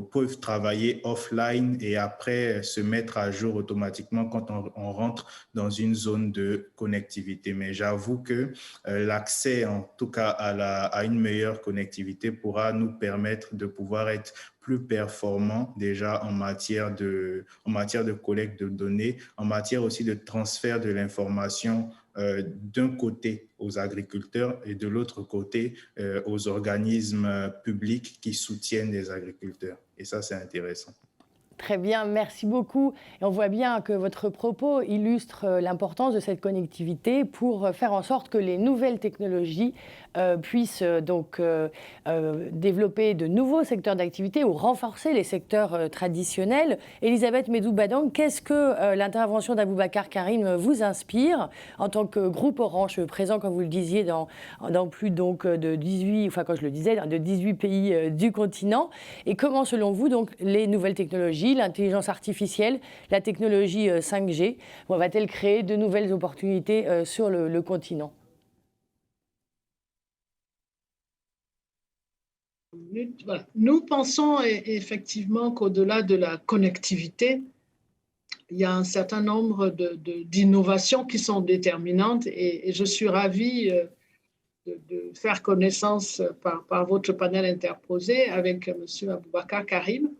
peut travailler offline et après se mettre à jour automatiquement quand on rentre dans une zone de connectivité. Mais j'avoue que l'accès, en tout cas, à une meilleure connectivité pourra nous permettre de pouvoir être plus performants déjà en matière de collecte de données, en matière aussi de transfert de l'information d'un côté aux agriculteurs et de l'autre côté aux organismes publics qui soutiennent les agriculteurs. Et ça, c'est intéressant. Très bien, merci beaucoup. Et on voit bien que votre propos illustre l'importance de cette connectivité pour faire en sorte que les nouvelles technologies puissent donc développer de nouveaux secteurs d'activité ou renforcer les secteurs traditionnels. Elisabeth Medou-Badang, qu'est-ce que l'intervention d'Aboubacar Karim vous inspire en tant que groupe Orange présent, comme vous le disiez, dans plus donc de 18, enfin quand je le disais, de 18 pays du continent. Et comment, selon vous, donc les nouvelles technologies, l'intelligence artificielle, la technologie 5G, va-t-elle créer de nouvelles opportunités sur le continent ? Voilà. Nous pensons effectivement qu'au-delà de la connectivité, il y a un certain nombre d'innovations qui sont déterminantes et je suis ravie de faire connaissance par votre panel interposé avec M. Aboubacar Karim.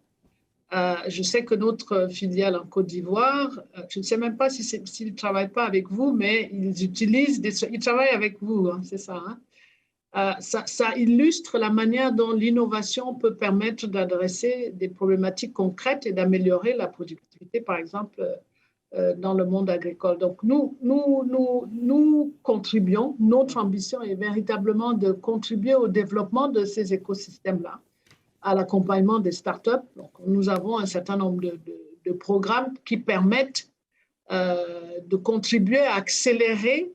Je sais que notre filiale en Côte d'Ivoire, je ne sais même pas s'ils ne travaillent pas avec vous, mais ils travaillent avec vous, hein, c'est ça, hein? Ça illustre la manière dont l'innovation peut permettre d'adresser des problématiques concrètes et d'améliorer la productivité, par exemple, dans le monde agricole. Donc, nous contribuons, notre ambition est véritablement de contribuer au développement de ces écosystèmes-là, à l'accompagnement des startups. Donc, nous avons un certain nombre de programmes qui permettent de contribuer à accélérer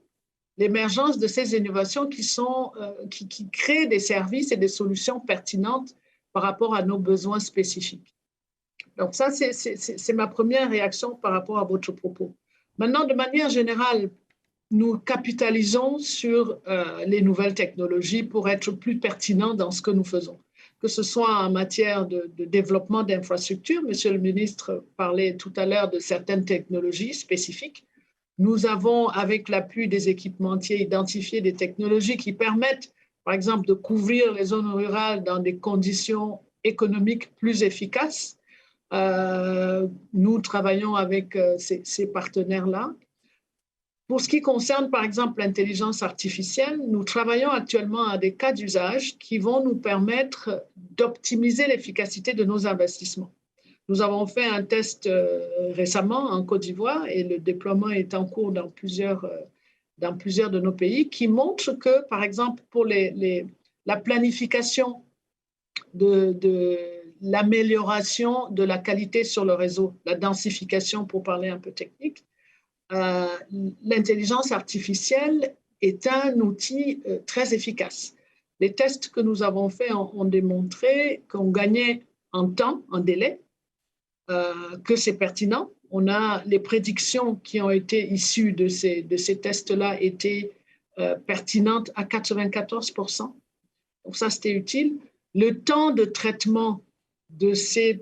l'émergence de ces innovations qui créent des services et des solutions pertinentes par rapport à nos besoins spécifiques. Donc ça, c'est ma première réaction par rapport à votre propos. Maintenant, de manière générale, nous capitalisons sur les nouvelles technologies pour être plus pertinents dans ce que nous faisons, que ce soit en matière de développement d'infrastructures. Monsieur le ministre parlait tout à l'heure de certaines technologies spécifiques. Nous avons, avec l'appui des équipementiers, identifié des technologies qui permettent, par exemple, de couvrir les zones rurales dans des conditions économiques plus efficaces. Nous travaillons avec ces partenaires-là. Pour ce qui concerne, par exemple, l'intelligence artificielle, nous travaillons actuellement à des cas d'usage qui vont nous permettre d'optimiser l'efficacité de nos investissements. Nous avons fait un test récemment en Côte d'Ivoire et le déploiement est en cours dans plusieurs de nos pays qui montre que, par exemple, pour la planification de l'amélioration de la qualité sur le réseau, la densification pour parler un peu technique, l'intelligence artificielle est un outil très efficace. Les tests que nous avons faits ont démontré qu'on gagnait en temps, en délai, que c'est pertinent. On a les prédictions qui ont été issues de ces tests-là étaient pertinentes à 94%. Donc ça, c'était utile. Le temps de traitement de ces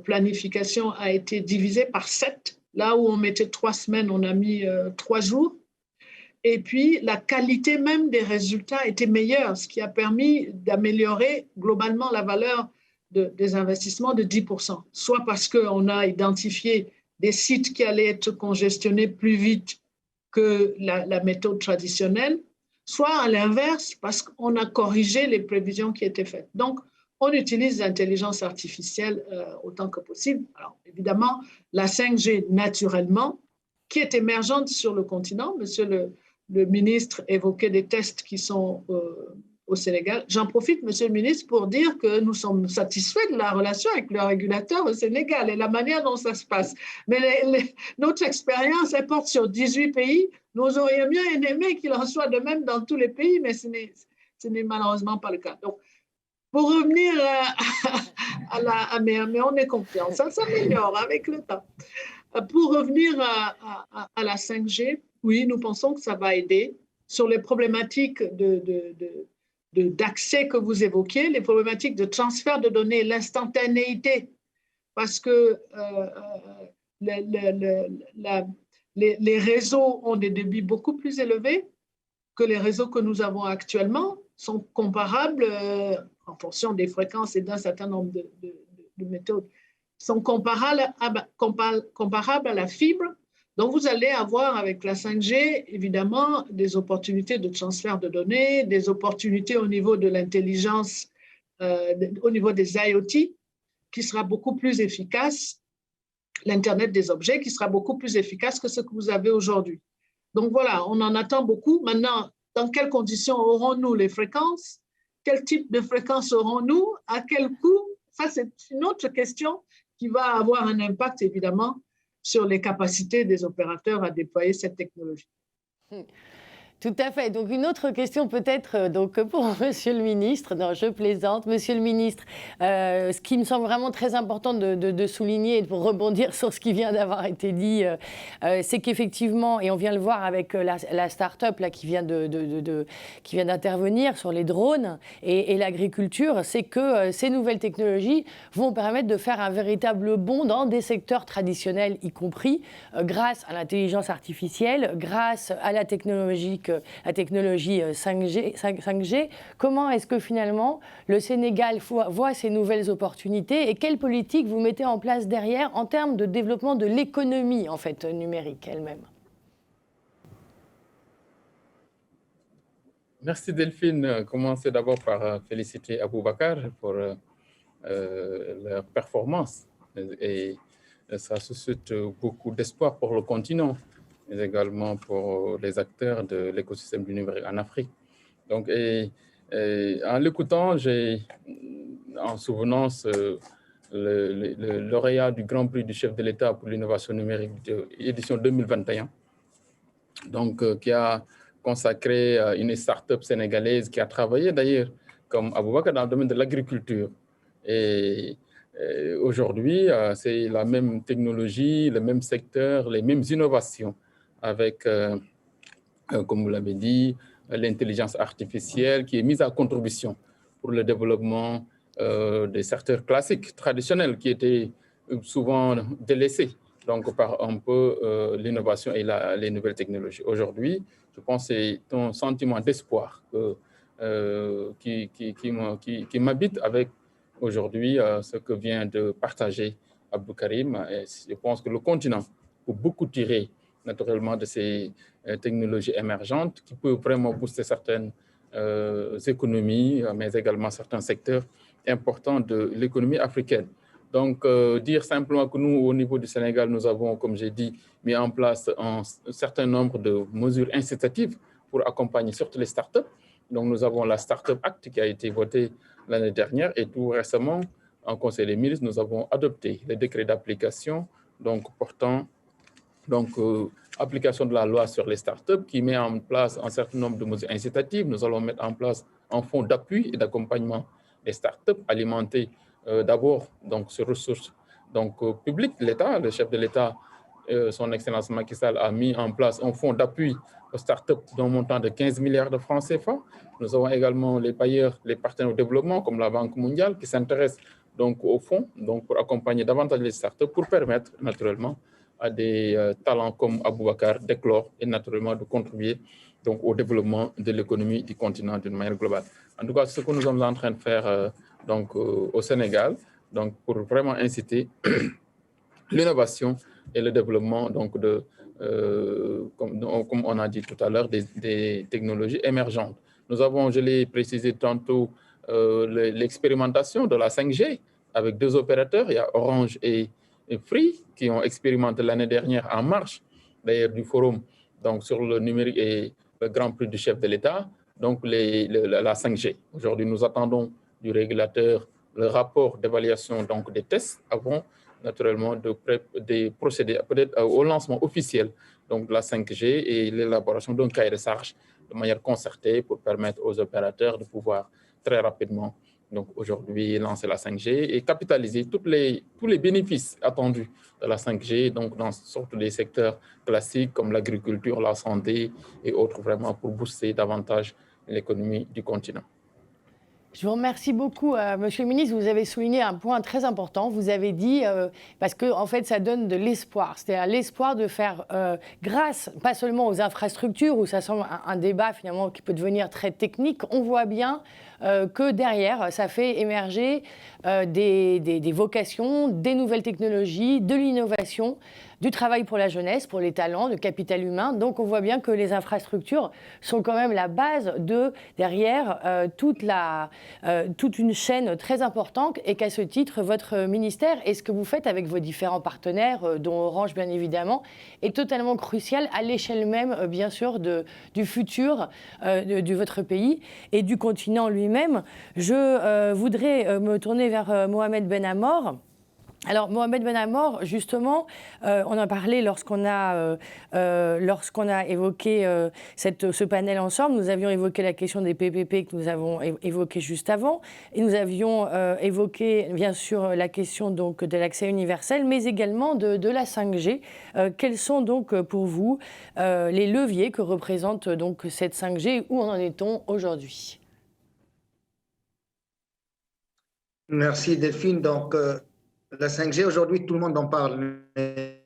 planifications a été divisé par 7. Là où on mettait 3 semaines, on a mis 3 jours. Et puis, la qualité même des résultats était meilleure, ce qui a permis d'améliorer globalement la valeur des investissements de 10%, soit parce qu'on a identifié des sites qui allaient être congestionnés plus vite que la méthode traditionnelle, soit à l'inverse, parce qu'on a corrigé les prévisions qui étaient faites. Donc, on utilise l'intelligence artificielle autant que possible. Alors, évidemment, la 5G, naturellement, qui est émergente sur le continent. Monsieur le ministre évoquait des tests qui sont au Sénégal. J'en profite, Monsieur le ministre, pour dire que nous sommes satisfaits de la relation avec le régulateur au Sénégal et la manière dont ça se passe. Mais notre expérience, elle porte sur 18 pays. Nous aurions bien aimé qu'il en soit de même dans tous les pays, mais ce n'est malheureusement pas le cas. Donc, pour revenir mais on est confiant, ça s'améliore avec le temps. Pour revenir à la 5G, oui, nous pensons que ça va aider sur les problématiques d'accès que vous évoquiez, les problématiques de transfert de données, l'instantanéité, parce que les réseaux ont des débits beaucoup plus élevés que les réseaux que nous avons actuellement, sont comparables en fonction des fréquences et d'un certain nombre de méthodes, sont comparables à la fibre. Donc, vous allez avoir avec la 5G, évidemment, des opportunités de transfert de données, des opportunités au niveau de l'intelligence, au niveau des IoT, qui sera beaucoup plus efficace, l'Internet des objets, qui sera beaucoup plus efficace que ce que vous avez aujourd'hui. Donc, voilà, on en attend beaucoup. Maintenant, dans quelles conditions aurons-nous les fréquences? Quel type de fréquences aurons-nous? À quel coût? Ça, c'est une autre question qui va avoir un impact, évidemment, sur les capacités des opérateurs à déployer cette technologie. Tout à fait. Donc, une autre question peut-être pour Monsieur le ministre. Non, je plaisante. Monsieur le ministre, ce qui me semble vraiment très important de souligner et pour rebondir sur ce qui vient d'avoir été dit, c'est qu'effectivement, et on vient le voir avec la start-up là, qui vient d'intervenir sur les drones et l'agriculture, c'est que ces nouvelles technologies vont permettre de faire un véritable bond dans des secteurs traditionnels, y compris grâce à l'intelligence artificielle, grâce à la technologie 5G. Comment est-ce que finalement le Sénégal voit ces nouvelles opportunités et quelle politique vous mettez en place derrière en termes de développement de l'économie en fait numérique elle-même? Merci Delphine. Commencez d'abord par féliciter Aboubacar pour leur performance et ça suscite beaucoup d'espoir pour le continent, mais également pour les acteurs de l'écosystème du numérique en Afrique. Donc, en l'écoutant, j'ai en souvenance le lauréat du Grand Prix du chef de l'État pour l'innovation numérique de édition 2021, donc qui a consacré une start-up sénégalaise qui a travaillé d'ailleurs comme Aboubacar dans le domaine de l'agriculture. Et aujourd'hui, c'est la même technologie, le même secteur, les mêmes innovations avec, comme vous l'avez dit, l'intelligence artificielle qui est mise à contribution pour le développement des secteurs classiques, traditionnels, qui étaient souvent délaissés donc, par un peu l'innovation et les nouvelles technologies. Aujourd'hui, je pense que c'est un sentiment d'espoir qui m'habite avec aujourd'hui ce que vient de partager Abdou Karim. Et je pense que le continent peut beaucoup tirer naturellement de ces technologies émergentes qui peuvent vraiment booster certaines économies, mais également certains secteurs importants de l'économie africaine. Donc, dire simplement que nous, au niveau du Sénégal, nous avons, comme j'ai dit, mis en place un certain nombre de mesures incitatives pour accompagner surtout les startups. Donc, nous avons la Startup Act qui a été votée l'année dernière et tout récemment, en Conseil des ministres, nous avons adopté le décret d'application portant application de la loi sur les startups qui met en place un certain nombre de mesures incitatives. Nous allons mettre en place un fonds d'appui et d'accompagnement des startups alimentés d'abord sur ressources publiques. L'État, le chef de l'État, son Excellence Macky Sall, a mis en place un fonds d'appui aux startups d'un montant de 15 milliards de francs CFA. Nous avons également les bailleurs, les partenaires au développement comme la Banque mondiale qui s'intéressent au fonds pour accompagner davantage les startups pour permettre naturellement à des talents comme Aboubacar d'éclore et naturellement de contribuer au développement de l'économie du continent d'une manière globale. En tout cas, c'est ce que nous sommes en train de faire au Sénégal, pour vraiment inciter l'innovation et le développement comme on a dit tout à l'heure, des technologies émergentes. Nous avons, je l'ai précisé tantôt, l'expérimentation de la 5G avec 2 opérateurs, il y a Orange et Free, qui ont expérimenté l'année dernière en marche d'ailleurs du forum donc, sur le numérique et le Grand Prix du chef de l'État, donc la 5G. Aujourd'hui, nous attendons du régulateur le rapport d'évaluation donc, des tests avant naturellement de procéder peut-être au lancement officiel donc, de la 5G et l'élaboration d'un cahier de charges de manière concertée pour permettre aux opérateurs de pouvoir très rapidement donc aujourd'hui lancer la 5G et capitaliser tous les bénéfices attendus de la 5G donc dans sorte des secteurs classiques comme l'agriculture, la santé et autres vraiment pour booster davantage l'économie du continent. Je vous remercie beaucoup, Monsieur le ministre. Vous avez souligné un point très important. Vous avez dit, parce que en fait, ça donne de l'espoir. C'est-à-dire l'espoir de faire, grâce, pas seulement aux infrastructures, où ça semble un débat finalement qui peut devenir très technique, on voit bien que derrière, ça fait émerger des vocations, des nouvelles technologies, de l'innovation, du travail pour la jeunesse, pour les talents, le capital humain. Donc on voit bien que les infrastructures sont quand même la base de, derrière, toute une chaîne très importante et qu'à ce titre, votre ministère et ce que vous faites avec vos différents partenaires, dont Orange bien évidemment, est totalement crucial à l'échelle même, bien sûr, du futur de votre pays et du continent lui-même. Je voudrais me tourner vers Mohamed Ben Amor. Alors, Mohamed Ben Amor, justement, on en parlait lorsqu'on a évoqué ce panel ensemble. Nous avions évoqué la question des PPP que nous avons évoqué juste avant. Et nous avions évoqué, bien sûr, la question donc, de l'accès universel, mais également de la 5G. Quels sont donc pour vous les leviers que représente donc, cette 5G? Où en est-on aujourd'hui? Merci Delphine. Donc, la 5G, aujourd'hui, tout le monde en parle. Mais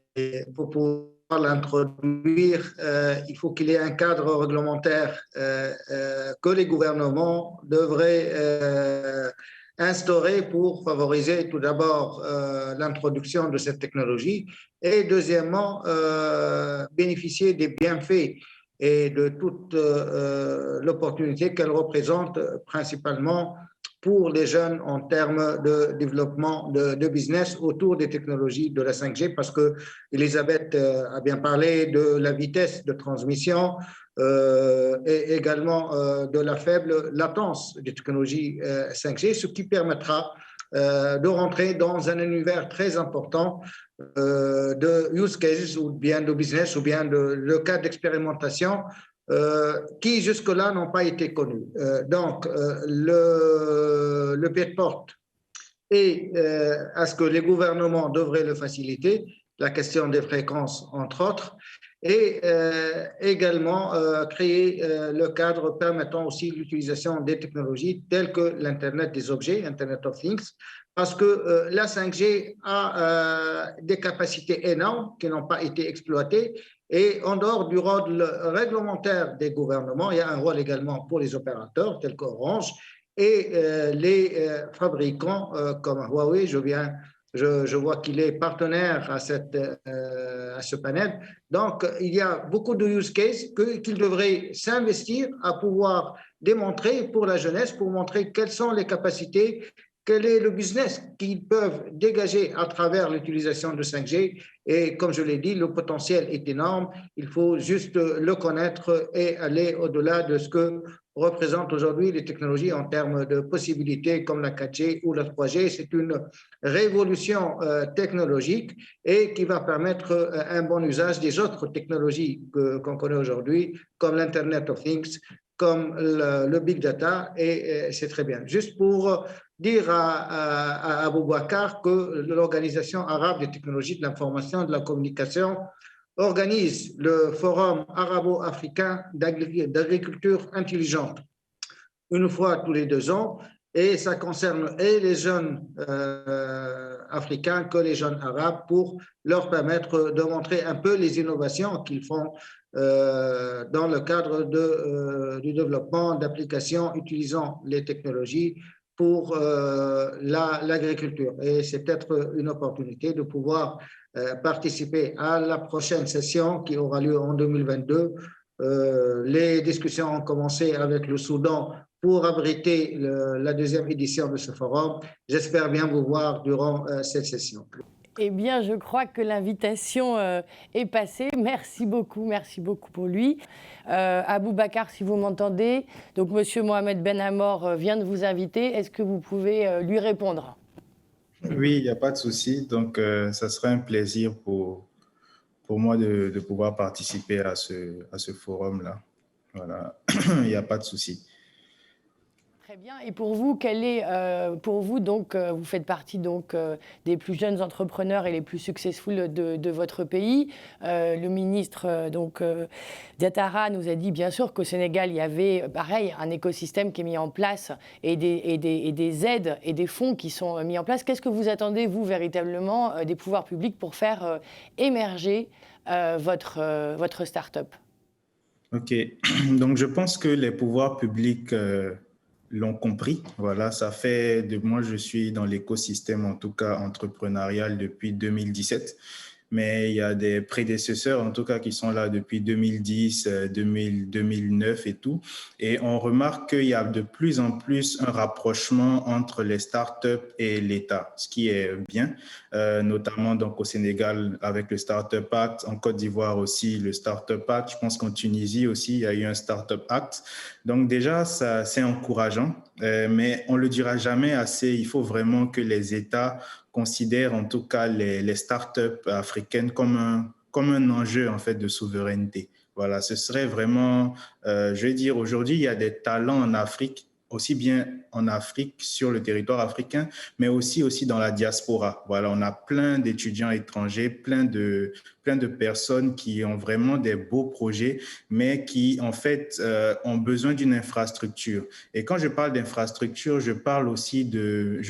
pour pouvoir l'introduire, il faut qu'il y ait un cadre réglementaire que les gouvernements devraient instaurer pour favoriser tout d'abord l'introduction de cette technologie et deuxièmement, bénéficier des bienfaits et de toute l'opportunité qu'elle représente principalement pour les jeunes en termes de développement de business autour des technologies de la 5G, parce que Elisabeth a bien parlé de la vitesse de transmission et également de la faible latence des technologies 5G, ce qui permettra de rentrer dans un univers très important de use cases ou bien de business ou bien de cas d'expérimentation qui jusque-là n'ont pas été connus. Donc, le pied de porte est à ce que les gouvernements devraient le faciliter, la question des fréquences, entre autres, et également créer le cadre permettant aussi l'utilisation des technologies telles que l'Internet des objets, Internet of Things, parce que la 5G a des capacités énormes qui n'ont pas été exploitées. Et en dehors du rôle réglementaire des gouvernements, il y a un rôle également pour les opérateurs tels qu'Orange et les fabricants comme Huawei. Je vois qu'il est partenaire à ce panel. Donc, il y a beaucoup de use cases qu'ils devraient s'investir à pouvoir démontrer pour la jeunesse, pour montrer quelles sont les capacités, quel est le business qu'ils peuvent dégager à travers l'utilisation de 5G. Et comme je l'ai dit, le potentiel est énorme. Il faut juste le connaître et aller au-delà de ce que représentent aujourd'hui les technologies en termes de possibilités comme la 4G ou la 3G. C'est une révolution technologique et qui va permettre un bon usage des autres technologies qu'on connaît aujourd'hui, comme l'Internet of Things, comme le Big Data, et c'est très bien. Juste pour dire à Abou Bakar que l'Organisation arabe des technologies de l'information et de la communication organise le Forum arabo-africain d'agriculture intelligente une fois tous les 2 ans, et ça concerne et les jeunes africains que les jeunes arabes pour leur permettre de montrer un peu les innovations qu'ils font dans le cadre du développement d'applications utilisant les technologies pour l'agriculture. Et c'est peut-être une opportunité de pouvoir participer à la prochaine session qui aura lieu en 2022. Les discussions ont commencé avec le Soudan pour abriter la 2e édition de ce forum. J'espère bien vous voir durant cette session. Eh bien, je crois que l'invitation est passée. Merci beaucoup pour lui. Aboubacar, si vous m'entendez, donc Monsieur Mohamed Ben Amor vient de vous inviter. Est-ce que vous pouvez lui répondre? Oui, il n'y a pas de souci. Donc, ça serait un plaisir pour moi de pouvoir participer à ce forum-là. Voilà, il n'y a pas de souci. Très bien. Et pour vous, pour vous donc, vous faites partie donc des plus jeunes entrepreneurs et les plus successful de votre pays. Le ministre Diatara nous a dit bien sûr qu'au Sénégal il y avait pareil un écosystème qui est mis en place et des aides et des fonds qui sont mis en place. Qu'est-ce que vous attendez vous véritablement des pouvoirs publics pour faire émerger votre start-up? Ok, donc je pense que les pouvoirs publics l'ont compris. Voilà, ça fait moi, je suis dans l'écosystème, en tout cas entrepreneurial, depuis 2017. Mais il y a des prédécesseurs, en tout cas, qui sont là depuis 2010, 2009 et tout. Et on remarque qu'il y a de plus en plus un rapprochement entre les startups et l'État, ce qui est bien, notamment donc au Sénégal avec le Startup Act, en Côte d'Ivoire aussi le Startup Act. Je pense qu'en Tunisie aussi, il y a eu un Startup Act. Donc déjà, ça, c'est encourageant, mais on ne le dira jamais assez. Il faut vraiment que les États considèrent en tout cas les startups africaines comme un enjeu en fait de souveraineté. Voilà, ce serait vraiment, je vais dire, aujourd'hui, il y a des talents en Afrique, aussi bien en Afrique, sur le territoire africain, mais aussi dans la diaspora. Voilà, on a plein d'étudiants étrangers, plein de personnes qui ont vraiment des beaux projets, mais qui, en fait, ont besoin d'une infrastructure. Et quand je parle d'infrastructure, je parle aussi de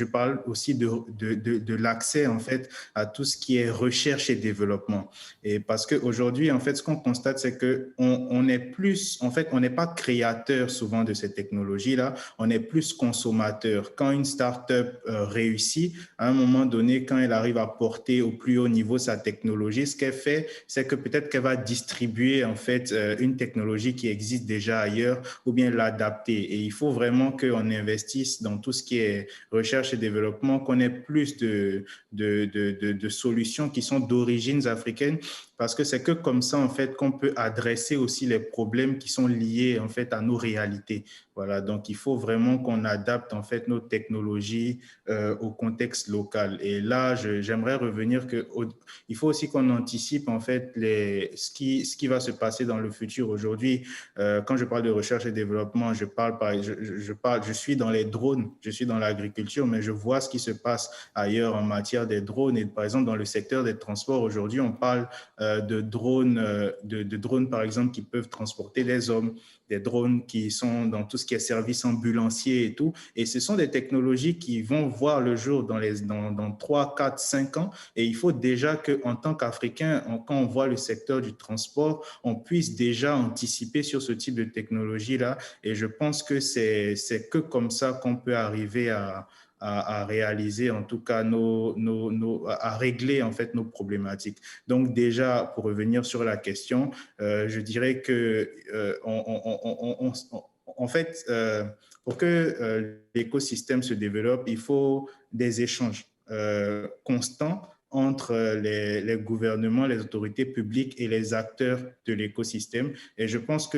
l'accès, en fait, à tout ce qui est recherche et développement. Et parce qu'aujourd'hui, en fait, ce qu'on constate, c'est qu'on est plus, en fait, on n'est pas créateur souvent de ces technologies-là, on est plus consommateur. Quand une start-up réussit, à un moment donné, quand elle arrive à porter au plus haut niveau sa technologie, ce qu'elle fait, c'est que peut-être qu'elle va distribuer en fait une technologie qui existe déjà ailleurs ou bien l'adapter. Et il faut vraiment qu'on investisse dans tout ce qui est recherche et développement, qu'on ait plus de solutions qui sont d'origines africaines, parce que c'est que comme ça en fait qu'on peut adresser aussi les problèmes qui sont liés en fait à nos réalités. Voilà, donc il faut vraiment qu'on adapte en fait nos technologies au contexte local. Et là, j'aimerais revenir il faut aussi qu'on anticipe en fait ce qui va se passer dans le futur. Aujourd'hui, quand je parle de recherche et développement, je suis dans les drones, je suis dans l'agriculture, mais je vois ce qui se passe ailleurs en matière des drones. Et par exemple, dans le secteur des transports, aujourd'hui, on parle de drones, par exemple, qui peuvent transporter des hommes, des drones qui sont dans tout ce qui est service ambulancier et tout. Et ce sont des technologies qui vont voir le jour dans 3, 4, 5 ans. Et il faut déjà qu'en tant qu'Africain, quand on voit le secteur du transport, on puisse déjà anticiper sur ce type de technologie-là. Et je pense que c'est que comme ça qu'on peut arriver à réaliser en tout cas à régler en fait nos problématiques. Donc déjà, pour revenir sur la question, je dirais que en fait, pour que l'écosystème se développe, il faut des échanges constants entre les gouvernements, les autorités publiques et les acteurs de l'écosystème. Et je pense que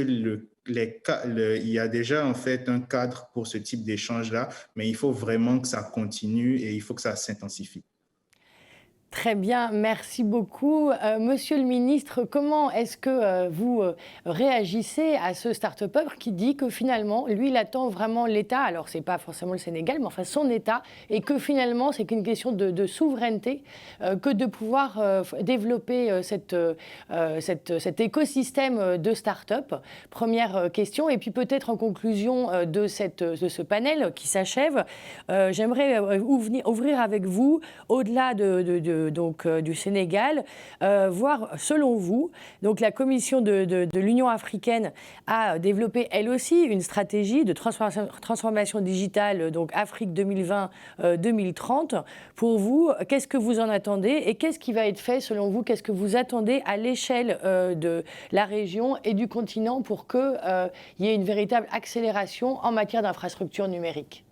il y a déjà en fait un cadre pour ce type d'échange-là, mais il faut vraiment que ça continue et il faut que ça s'intensifie. Très bien, merci beaucoup. Monsieur le ministre, comment est-ce que vous réagissez à ce start-upper qui dit que finalement, lui, il attend vraiment l'État, alors ce n'est pas forcément le Sénégal, mais enfin son État, et que finalement, c'est qu'une question de souveraineté, que de pouvoir développer cet écosystème de start-up. Première question, et puis peut-être en conclusion de ce panel qui s'achève, j'aimerais ouvrir avec vous, au-delà du Sénégal, voir selon vous, donc la Commission de l'Union africaine a développé elle aussi une stratégie de transformation digitale, donc Afrique 2020-2030. Pour vous, qu'est-ce que vous en attendez et qu'est-ce qui va être fait selon vous? Qu'est-ce que vous attendez à l'échelle de la région et du continent pour qu'il y ait une véritable accélération en matière d'infrastructures numériques?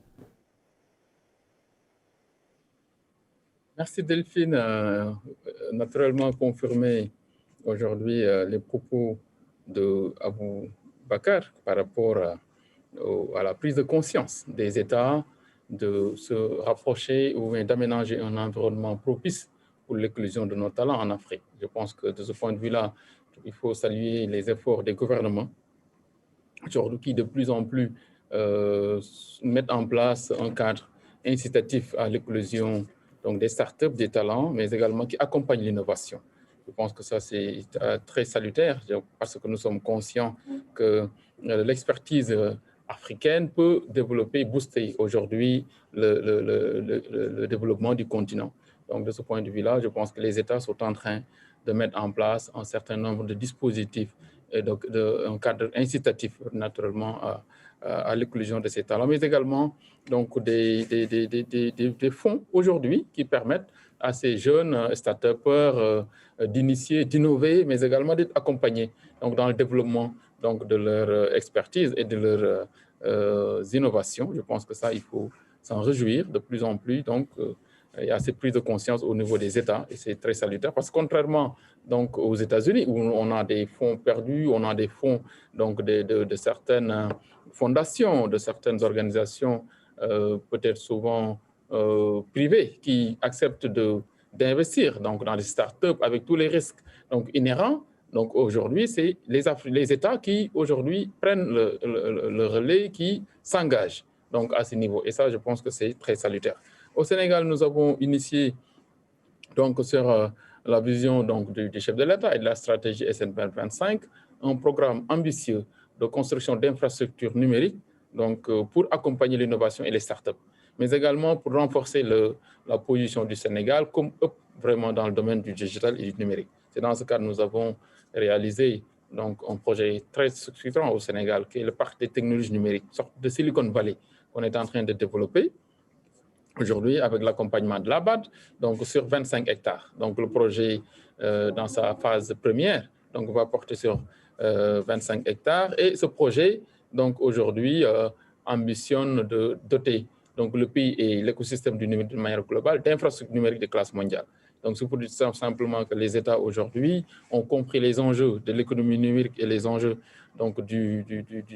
Merci Delphine. Naturellement confirmer aujourd'hui les propos de Abou Bakar par rapport à la prise de conscience des États de se rapprocher ou d'aménager un environnement propice pour l'éclosion de nos talents en Afrique. Je pense que de ce point de vue-là, il faut saluer les efforts des gouvernements aujourd'hui qui de plus en plus mettent en place un cadre incitatif à l'éclosion donc des startups, des talents, mais également qui accompagnent l'innovation. Je pense que ça, c'est très salutaire parce que nous sommes conscients que l'expertise africaine peut développer, booster aujourd'hui le développement du continent. Donc, de ce point de vue-là, je pense que les États sont en train de mettre en place un certain nombre de dispositifs et donc un cadre incitatif naturellement à l'éclosion de ces talents, mais également donc des fonds aujourd'hui qui permettent à ces jeunes start-upers d'initier, d'innover, mais également d'être accompagnés donc, dans le développement donc, de leur expertise et de leurs innovations. Je pense que ça, il faut s'en réjouir de plus en plus. Donc, il y a cette prise de conscience au niveau des États et c'est très salutaire parce que contrairement donc, aux États-Unis où on a des fonds perdus, on a des fonds donc, de certaines fondations, de certaines organisations peut-être souvent privées qui acceptent d'investir donc, dans les startups avec tous les risques donc, inhérents. Donc aujourd'hui, c'est les États qui aujourd'hui prennent le relais, qui s'engagent donc, à ce niveau. Et ça, je pense que c'est très salutaire. Au Sénégal, nous avons initié donc, sur la vision donc, du chef de l'État et de la stratégie SNP 25, un programme ambitieux de construction d'infrastructures numériques donc, pour accompagner l'innovation et les startups, mais également pour renforcer la position du Sénégal comme vraiment dans le domaine du digital et du numérique. C'est dans ce cadre que nous avons réalisé donc, un projet très structurant au Sénégal, qui est le parc des technologies numériques, sorte de Silicon Valley, qu'on est en train de développer aujourd'hui avec l'accompagnement de l'ABAD, donc sur 25 hectares. Donc le projet, dans sa phase première, donc, va porter sur 25 hectares. Et ce projet, donc aujourd'hui, ambitionne de doter donc, le pays et l'écosystème du numérique de manière globale d'infrastructures numériques de classe mondiale. Donc, c'est pour dire simplement que les États aujourd'hui ont compris les enjeux de l'économie numérique et les enjeux donc, du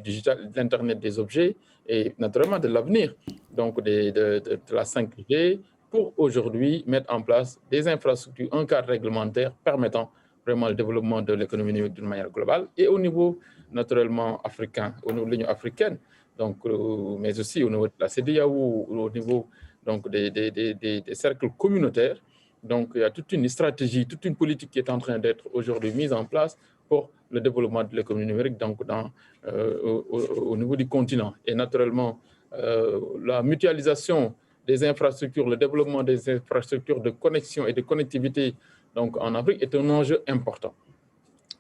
digital, de l'Internet des objets et naturellement de l'avenir donc de la 5G pour aujourd'hui mettre en place des infrastructures, un cadre réglementaire permettant vraiment le développement de l'économie numérique d'une manière globale et au niveau naturellement africain, au niveau de l'Union africaine, donc, mais aussi au niveau de la CEDEAO, au niveau donc, des cercles communautaires. Donc, il y a toute une stratégie, toute une politique qui est en train d'être aujourd'hui mise en place pour le développement de l'économie numérique donc au niveau du continent. Et naturellement, la mutualisation des infrastructures, le développement des infrastructures de connexion et de connectivité donc, en Afrique est un enjeu important.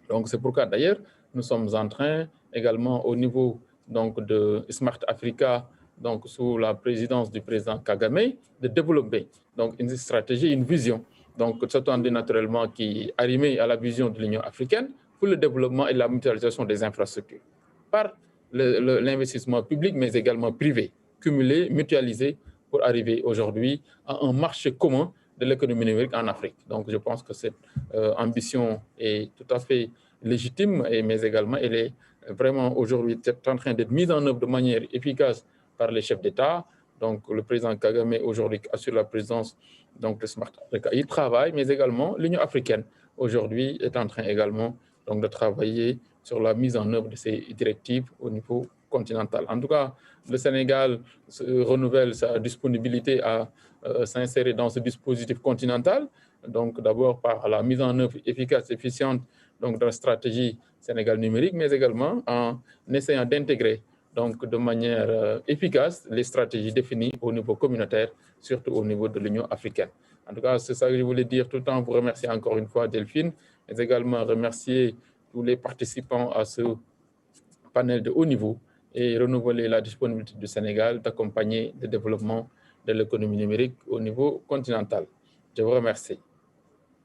Donc, c'est pourquoi d'ailleurs, nous sommes en train également au niveau donc, de Smart Africa, donc, sous la présidence du président Kagame, de développer donc, une stratégie, une vision, donc, s'attendait naturellement qui est arrimée à la vision de l'Union africaine pour le développement et la mutualisation des infrastructures par l'investissement public, mais également privé, cumulé, mutualisé pour arriver aujourd'hui à un marché commun de l'économie numérique en Afrique. Donc, je pense que cette ambition est tout à fait légitime, mais également, elle est vraiment aujourd'hui en train d'être mise en œuvre de manière efficace par les chefs d'État. Donc, le président Kagame aujourd'hui assure la présidence donc, de Smart Africa. Il travaille, mais également l'Union africaine aujourd'hui est en train également donc, de travailler sur la mise en œuvre de ces directives au niveau continental. En tout cas, le Sénégal renouvelle sa disponibilité à s'insérer dans ce dispositif continental, donc d'abord par la mise en œuvre efficace, efficiente donc, de la stratégie Sénégal numérique, mais également en essayant d'intégrer donc, de manière efficace les stratégies définies au niveau communautaire, surtout au niveau de l'Union africaine. En tout cas, c'est ça que je voulais dire tout le temps, vous remercier encore une fois Delphine, mais également remercier tous les participants à ce panel de haut niveau et renouveler la disponibilité du Sénégal d'accompagner le développement de l'économie numérique au niveau continental. Je vous remercie.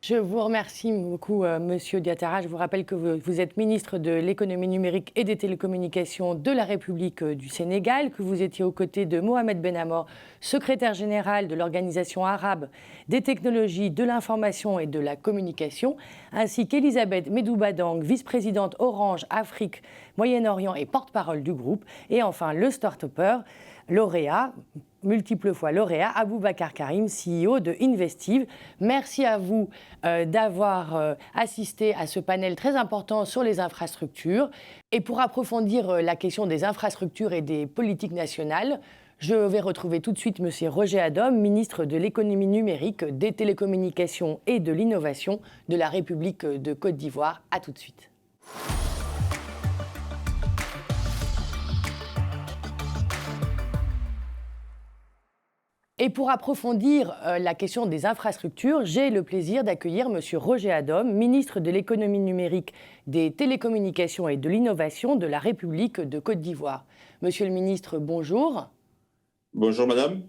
Je vous remercie beaucoup, Monsieur Diatara. Je vous rappelle que vous êtes ministre de l'économie numérique et des télécommunications de la République du Sénégal, que vous étiez aux côtés de Mohamed Benamor, secrétaire général de l'Organisation arabe des technologies de l'information et de la communication, ainsi qu'Elisabeth Medoubadang, vice-présidente Orange Afrique, Moyen-Orient et porte-parole du groupe. Et enfin, le start-upper, lauréat, multiples fois lauréat, Aboubacar Karim, CEO de Investive. Merci à vous d'avoir assisté à ce panel très important sur les infrastructures. Et pour approfondir la question des infrastructures et des politiques nationales, je vais retrouver tout de suite M. Roger Adom, ministre de l'économie numérique, des télécommunications et de l'innovation de la République de Côte d'Ivoire. À tout de suite. Et pour approfondir la question des infrastructures, j'ai le plaisir d'accueillir M. Roger Adom, ministre de l'économie numérique, des télécommunications et de l'innovation de la République de Côte d'Ivoire. Monsieur le ministre, bonjour. Bonjour madame.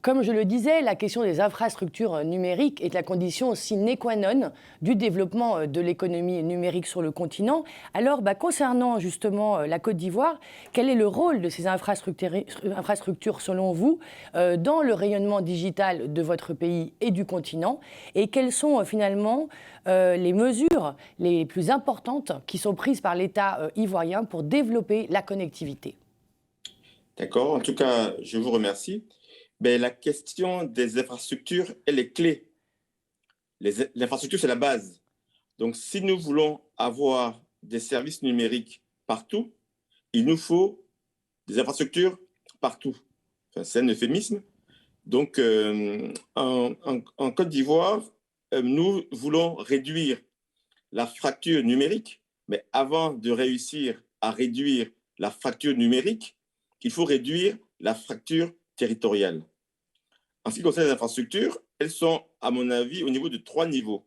Comme je le disais, la question des infrastructures numériques est la condition sine qua non du développement de l'économie numérique sur le continent. Alors, concernant justement la Côte d'Ivoire, quel est le rôle de ces infrastructures selon vous dans le rayonnement digital de votre pays et du continent? Et quelles sont finalement les mesures les plus importantes qui sont prises par l'État ivoirien pour développer la connectivité? D'accord, en tout cas, je vous remercie. La question des infrastructures, elle est clé. L'infrastructure, c'est la base. Donc, si nous voulons avoir des services numériques partout, il nous faut des infrastructures partout. Enfin, c'est un euphémisme. Donc, en Côte d'Ivoire, nous voulons réduire la fracture numérique, mais avant de réussir à réduire la fracture numérique, il faut réduire la fracture territoriale. En ce qui concerne les infrastructures, elles sont, à mon avis, au niveau de 3 niveaux.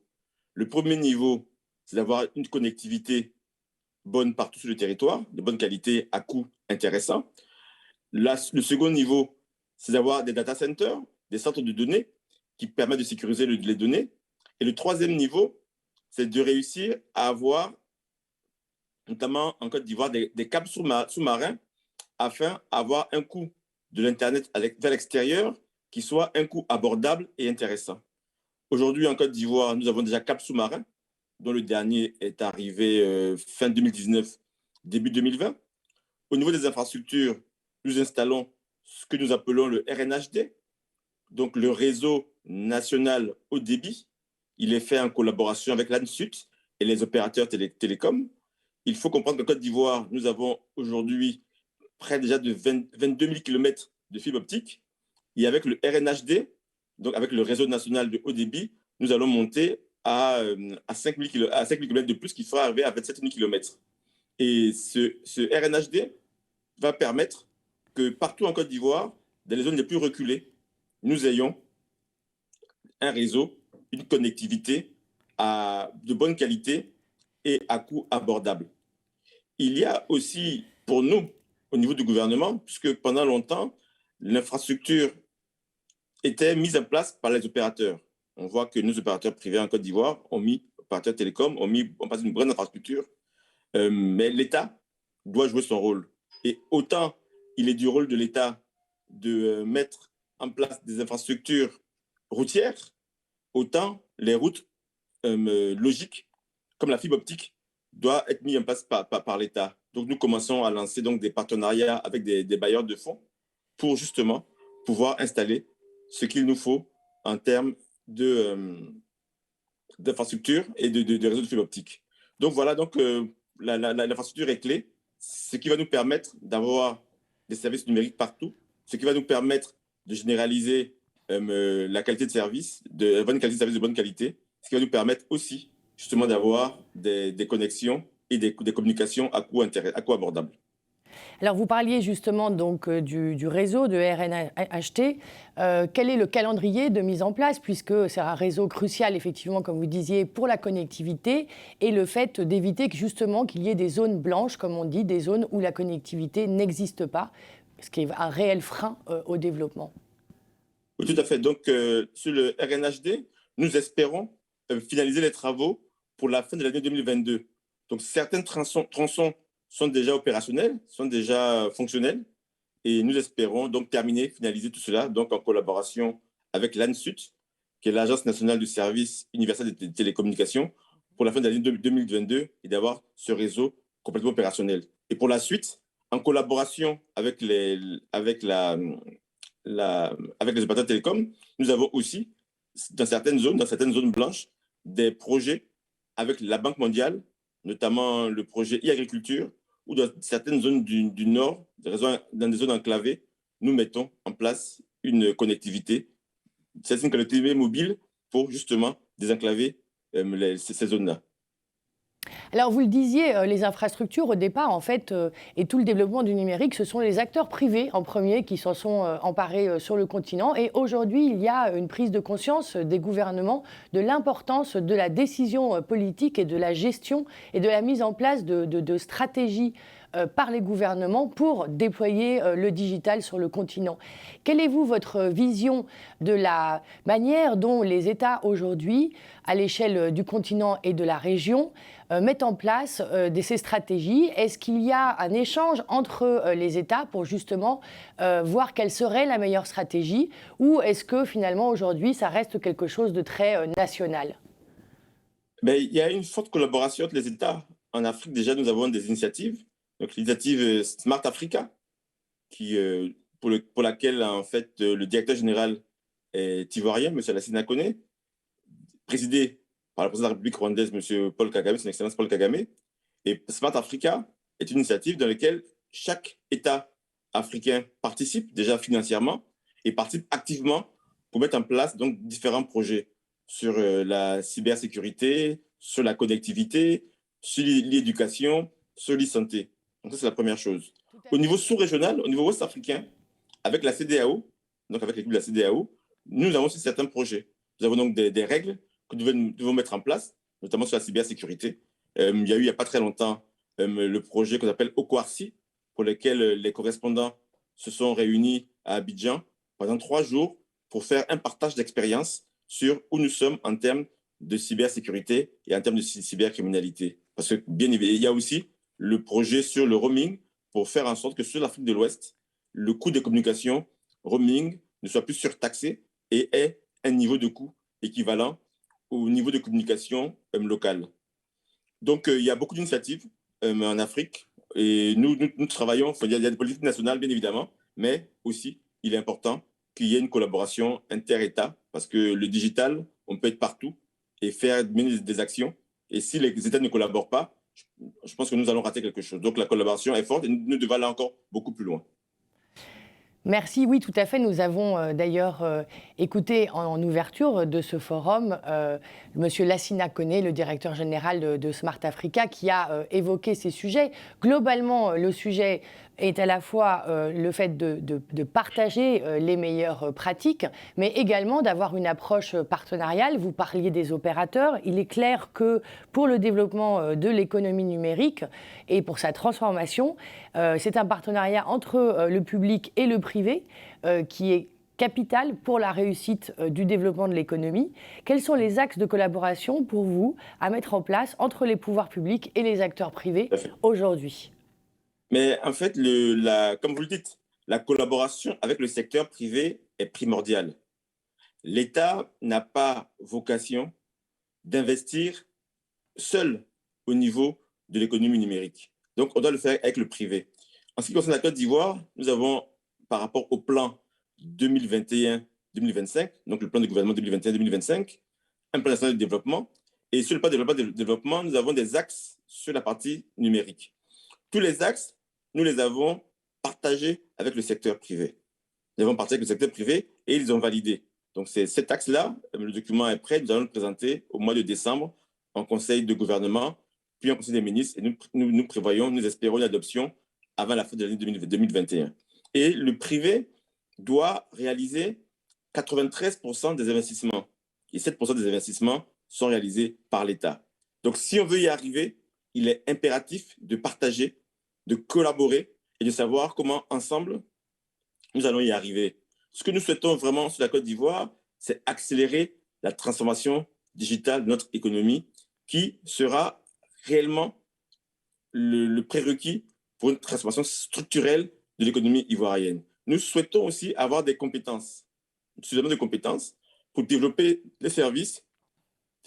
Le premier niveau, c'est d'avoir une connectivité bonne partout sur le territoire, de bonne qualité à coût intéressant. Le second niveau, c'est d'avoir des data centers, des centres de données qui permettent de sécuriser les données. Et le troisième niveau, c'est de réussir à avoir, notamment en Côte d'Ivoire, des câbles sous-marins afin d'avoir un coût de l'Internet vers l'extérieur qui soit un coût abordable et intéressant. Aujourd'hui, en Côte d'Ivoire, nous avons déjà 4 sous-marins, dont le dernier est arrivé fin 2019, début 2020. Au niveau des infrastructures, nous installons ce que nous appelons le RNHD, donc le réseau national haut débit. Il est fait en collaboration avec l'ANSUT et les opérateurs télécoms. Il faut comprendre qu'en Côte d'Ivoire, nous avons aujourd'hui près déjà de 22 000 km de fibre optique. Et avec le RNHD, donc avec le réseau national de haut débit, nous allons monter à 5 000 km de plus, qui fera arriver à 27 000 km. Et ce RNHD va permettre que partout en Côte d'Ivoire, dans les zones les plus reculées, nous ayons un réseau, une connectivité de bonne qualité et à coût abordable. Il y a aussi pour nous, au niveau du gouvernement, puisque pendant longtemps, l'infrastructure était mise en place par les opérateurs. On voit que nos opérateurs privés en Côte d'Ivoire opérateurs télécoms, ont passé une bonne infrastructure, mais l'État doit jouer son rôle. Et autant il est du rôle de l'État de mettre en place des infrastructures routières, autant les routes logiques, comme la fibre optique, doivent être mises en place par l'État. Donc, nous commençons à lancer donc, des partenariats avec des bailleurs de fonds pour justement pouvoir installer ce qu'il nous faut en termes d'infrastructures et de réseaux de fibre optique. Donc, voilà, l'infrastructure est clé, ce qui va nous permettre d'avoir des services numériques partout, ce qui va nous permettre de généraliser la qualité de service, de bonne qualité de service de bonne qualité, ce qui va nous permettre aussi justement d'avoir des connexions et des communications à coût abordable. Alors, vous parliez justement donc du réseau de RNHT. Quel est le calendrier de mise en place, puisque c'est un réseau crucial, effectivement, comme vous disiez, pour la connectivité et le fait d'éviter justement qu'il y ait des zones blanches, comme on dit, des zones où la connectivité n'existe pas, ce qui est un réel frein au développement. Oui, tout à fait. Donc, sur le RNHD, nous espérons finaliser les travaux pour la fin de l'année 2022. Donc, certains tronçons sont déjà opérationnels, sont déjà fonctionnels, et nous espérons donc terminer, finaliser tout cela, donc en collaboration avec l'ANSUT, qui est l'Agence nationale du service universel des télécommunications, pour la fin de l'année 2022 et d'avoir ce réseau complètement opérationnel. Et pour la suite, en collaboration avec les opérateurs télécoms, nous avons aussi, dans certaines zones blanches, des projets avec la Banque mondiale, notamment le projet e-agriculture, ou dans certaines zones du nord, dans des zones enclavées, nous mettons en place une connectivité. C'est une connectivité mobile pour justement désenclaver ces zones-là. Alors, vous le disiez, les infrastructures, au départ, en fait, et tout le développement du numérique, ce sont les acteurs privés, en premier, qui s'en sont emparés sur le continent. Et aujourd'hui, il y a une prise de conscience des gouvernements de l'importance de la décision politique et de la gestion et de la mise en place de stratégies par les gouvernements pour déployer le digital sur le continent. Quelle est, votre vision de la manière dont les États aujourd'hui, à l'échelle du continent et de la région, mettent en place ces stratégies? Est-ce qu'il y a un échange entre les États pour justement voir quelle serait la meilleure stratégie, ou est-ce que finalement aujourd'hui ça reste quelque chose de très national? Il y a une forte collaboration entre les États. En Afrique, déjà, nous avons des initiatives. Donc, l'initiative Smart Africa, pour laquelle, en fait, le directeur général est ivoirien, M. Lassina Conné, présidé par le président de la République rwandaise, M. Paul Kagame, son Excellence Paul Kagame. Et Smart Africa est une initiative dans laquelle chaque État africain participe déjà financièrement et participe activement pour mettre en place donc différents projets sur la cybersécurité, sur la connectivité, sur l'éducation, sur l'e-santé. Donc ça, c'est la première chose. Au niveau sous-régional, au niveau ouest-africain, avec la CEDEAO, donc avec l'équipe de la CEDEAO, nous avons aussi certains projets. Nous avons donc des règles que nous devons mettre en place, notamment sur la cybersécurité. Il y a eu, il n'y a pas très longtemps, le projet qu'on appelle OKOARSI, pour lequel les correspondants se sont réunis à Abidjan pendant 3 jours pour faire un partage d'expérience sur où nous sommes en termes de cybersécurité et en termes de cybercriminalité. Parce que, bien évidemment, il y a aussi le projet sur le roaming pour faire en sorte que sur l'Afrique de l'Ouest, le coût des communications roaming ne soit plus surtaxé et ait un niveau de coût équivalent au niveau de communication local. Donc, il y a beaucoup d'initiatives en Afrique et nous travaillons, il y a des politiques nationales, bien évidemment, mais aussi, il est important qu'il y ait une collaboration inter-États parce que le digital, on peut être partout et mener des actions. Et si les États ne collaborent pas, je pense que nous allons rater quelque chose. Donc la collaboration est forte et nous devons aller encore beaucoup plus loin. Merci, oui, tout à fait. Nous avons d'ailleurs écouté en ouverture de ce forum M. Lassina Conné, le directeur général de Smart Africa, qui a évoqué ces sujets. Globalement, le sujet est à la fois le fait de partager les meilleures pratiques, mais également d'avoir une approche partenariale. Vous parliez des opérateurs. Il est clair que pour le développement de l'économie numérique et pour sa transformation, c'est un partenariat entre le public et le privé qui est capital pour la réussite du développement de l'économie. Quels sont les axes de collaboration pour vous à mettre en place entre les pouvoirs publics et les acteurs privés aujourd'hui ? Mais en fait, comme vous le dites, la collaboration avec le secteur privé est primordiale. L'État n'a pas vocation d'investir seul au niveau de l'économie numérique. Donc, on doit le faire avec le privé. En ce qui concerne la Côte d'Ivoire, nous avons, par rapport au plan 2021-2025, donc le plan de gouvernement 2021-2025, un plan national de développement. Et sur le plan de développement, nous avons des axes sur la partie numérique. Tous les axes, nous les avons partagés avec le secteur privé. Nous avons partagé avec le secteur privé et ils ont validé. Donc, c'est cet axe-là, le document est prêt, nous allons le présenter au mois de décembre en conseil de gouvernement, puis en conseil des ministres, et nous prévoyons, nous espérons l'adoption avant la fin de l'année 2021. Et le privé doit réaliser 93% des investissements. Et 7% des investissements sont réalisés par l'État. Donc, si on veut y arriver, il est impératif de partager, de collaborer et de savoir comment, ensemble, nous allons y arriver. Ce que nous souhaitons vraiment sur la Côte d'Ivoire, c'est accélérer la transformation digital de notre économie qui sera réellement le prérequis pour une transformation structurelle de l'économie ivoirienne. Nous souhaitons aussi avoir des compétences, suffisamment de compétences pour développer les services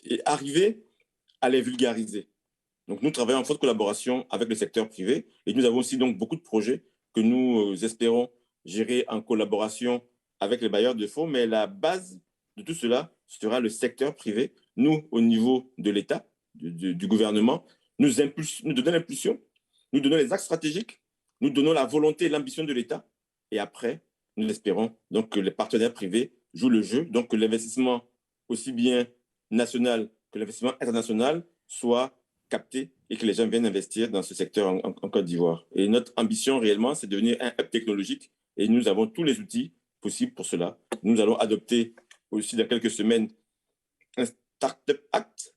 et arriver à les vulgariser. Donc, nous travaillons en forte collaboration avec le secteur privé et nous avons aussi donc beaucoup de projets que nous espérons gérer en collaboration avec les bailleurs de fonds. Mais la base de tout cela sera le secteur privé. Nous, au niveau de l'État, du gouvernement, nous donnons l'impulsion, nous donnons les axes stratégiques, nous donnons la volonté et l'ambition de l'État. Et après, nous espérons donc que les partenaires privés jouent le jeu, donc que l'investissement aussi bien national que l'investissement international soit capté et que les gens viennent investir dans ce secteur en Côte d'Ivoire. Et notre ambition réellement, c'est de devenir un hub technologique et nous avons tous les outils possibles pour cela. Nous allons adopter aussi dans quelques semaines un Startup Act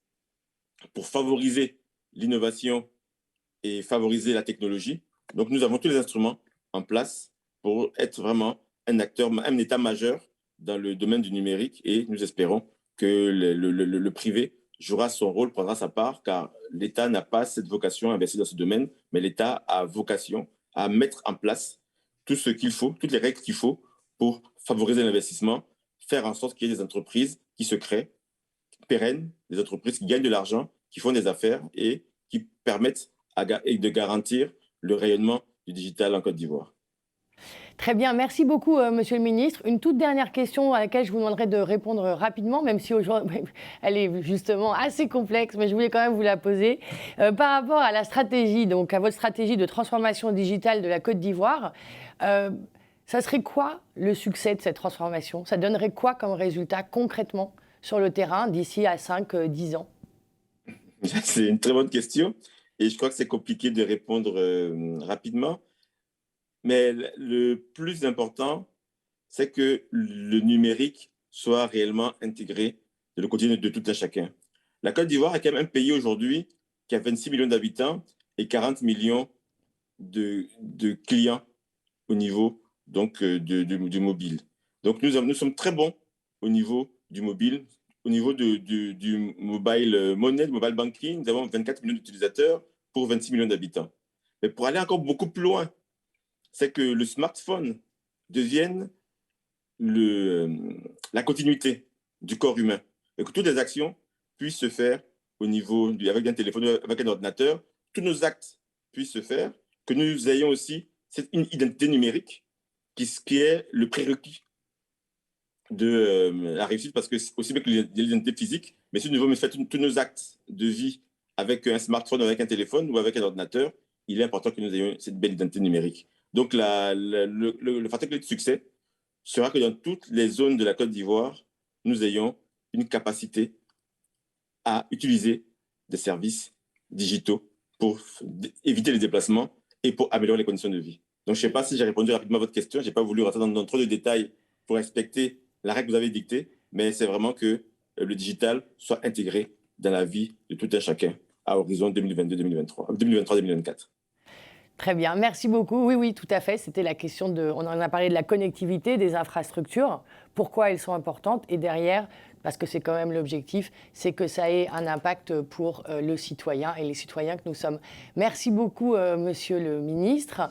pour favoriser l'innovation et favoriser la technologie. Donc, nous avons tous les instruments en place pour être vraiment un acteur, un État majeur dans le domaine du numérique et nous espérons que le privé jouera son rôle, prendra sa part, car l'État n'a pas cette vocation à investir dans ce domaine, mais l'État a vocation à mettre en place tout ce qu'il faut, toutes les règles qu'il faut pour favoriser l'investissement, faire en sorte qu'il y ait des entreprises qui se créent, pérennes, des entreprises qui gagnent de l'argent, qui font des affaires et qui permettent de garantir le rayonnement du digital en Côte d'Ivoire. Très bien, merci beaucoup, Monsieur le Ministre. Une toute dernière question à laquelle je vous demanderai de répondre rapidement, même si aujourd'hui, elle est justement assez complexe, mais je voulais quand même vous la poser. Par rapport à la stratégie, donc à votre stratégie de transformation digitale de la Côte d'Ivoire, ça serait quoi le succès de cette transformation? Ça donnerait quoi comme résultat concrètement sur le terrain d'ici à 5-10 ans? C'est une très bonne question et je crois que c'est compliqué de répondre rapidement. Mais le plus important, c'est que le numérique soit réellement intégré dans le quotidien de tout un chacun. La Côte d'Ivoire est quand même un pays aujourd'hui qui a 26 millions d'habitants et 40 millions de clients au niveau donc, du mobile. Donc nous sommes très bons au niveau du mobile. Au niveau du mobile money, du mobile banking, nous avons 24 millions d'utilisateurs pour 26 millions d'habitants. Mais pour aller encore beaucoup plus loin, c'est que le smartphone devienne la continuité du corps humain et que toutes les actions puissent se faire au niveau avec un téléphone, avec un ordinateur, tous nos actes puissent se faire, que nous ayons aussi une identité numérique qui est le prérequis de la réussite, parce que c'est aussi bien que l'identité physique, mais si nous devons faire tous nos actes de vie avec un smartphone, avec un téléphone ou avec un ordinateur, il est important que nous ayons cette belle identité numérique. Donc, le facteur clé de succès sera que dans toutes les zones de la Côte d'Ivoire, nous ayons une capacité à utiliser des services digitaux pour éviter les déplacements et pour améliorer les conditions de vie. Donc, je ne sais pas si j'ai répondu rapidement à votre question. Je n'ai pas voulu rentrer dans trop de détails pour respecter la règle que vous avez dictée, mais c'est vraiment que le digital soit intégré dans la vie de tout un chacun à horizon 2023-2024. Très bien, merci beaucoup. Oui, tout à fait. C'était la question on en a parlé de la connectivité, des infrastructures, pourquoi elles sont importantes, et derrière, parce que c'est quand même l'objectif, c'est que ça ait un impact pour le citoyen et les citoyens que nous sommes. Merci beaucoup, Monsieur le Ministre.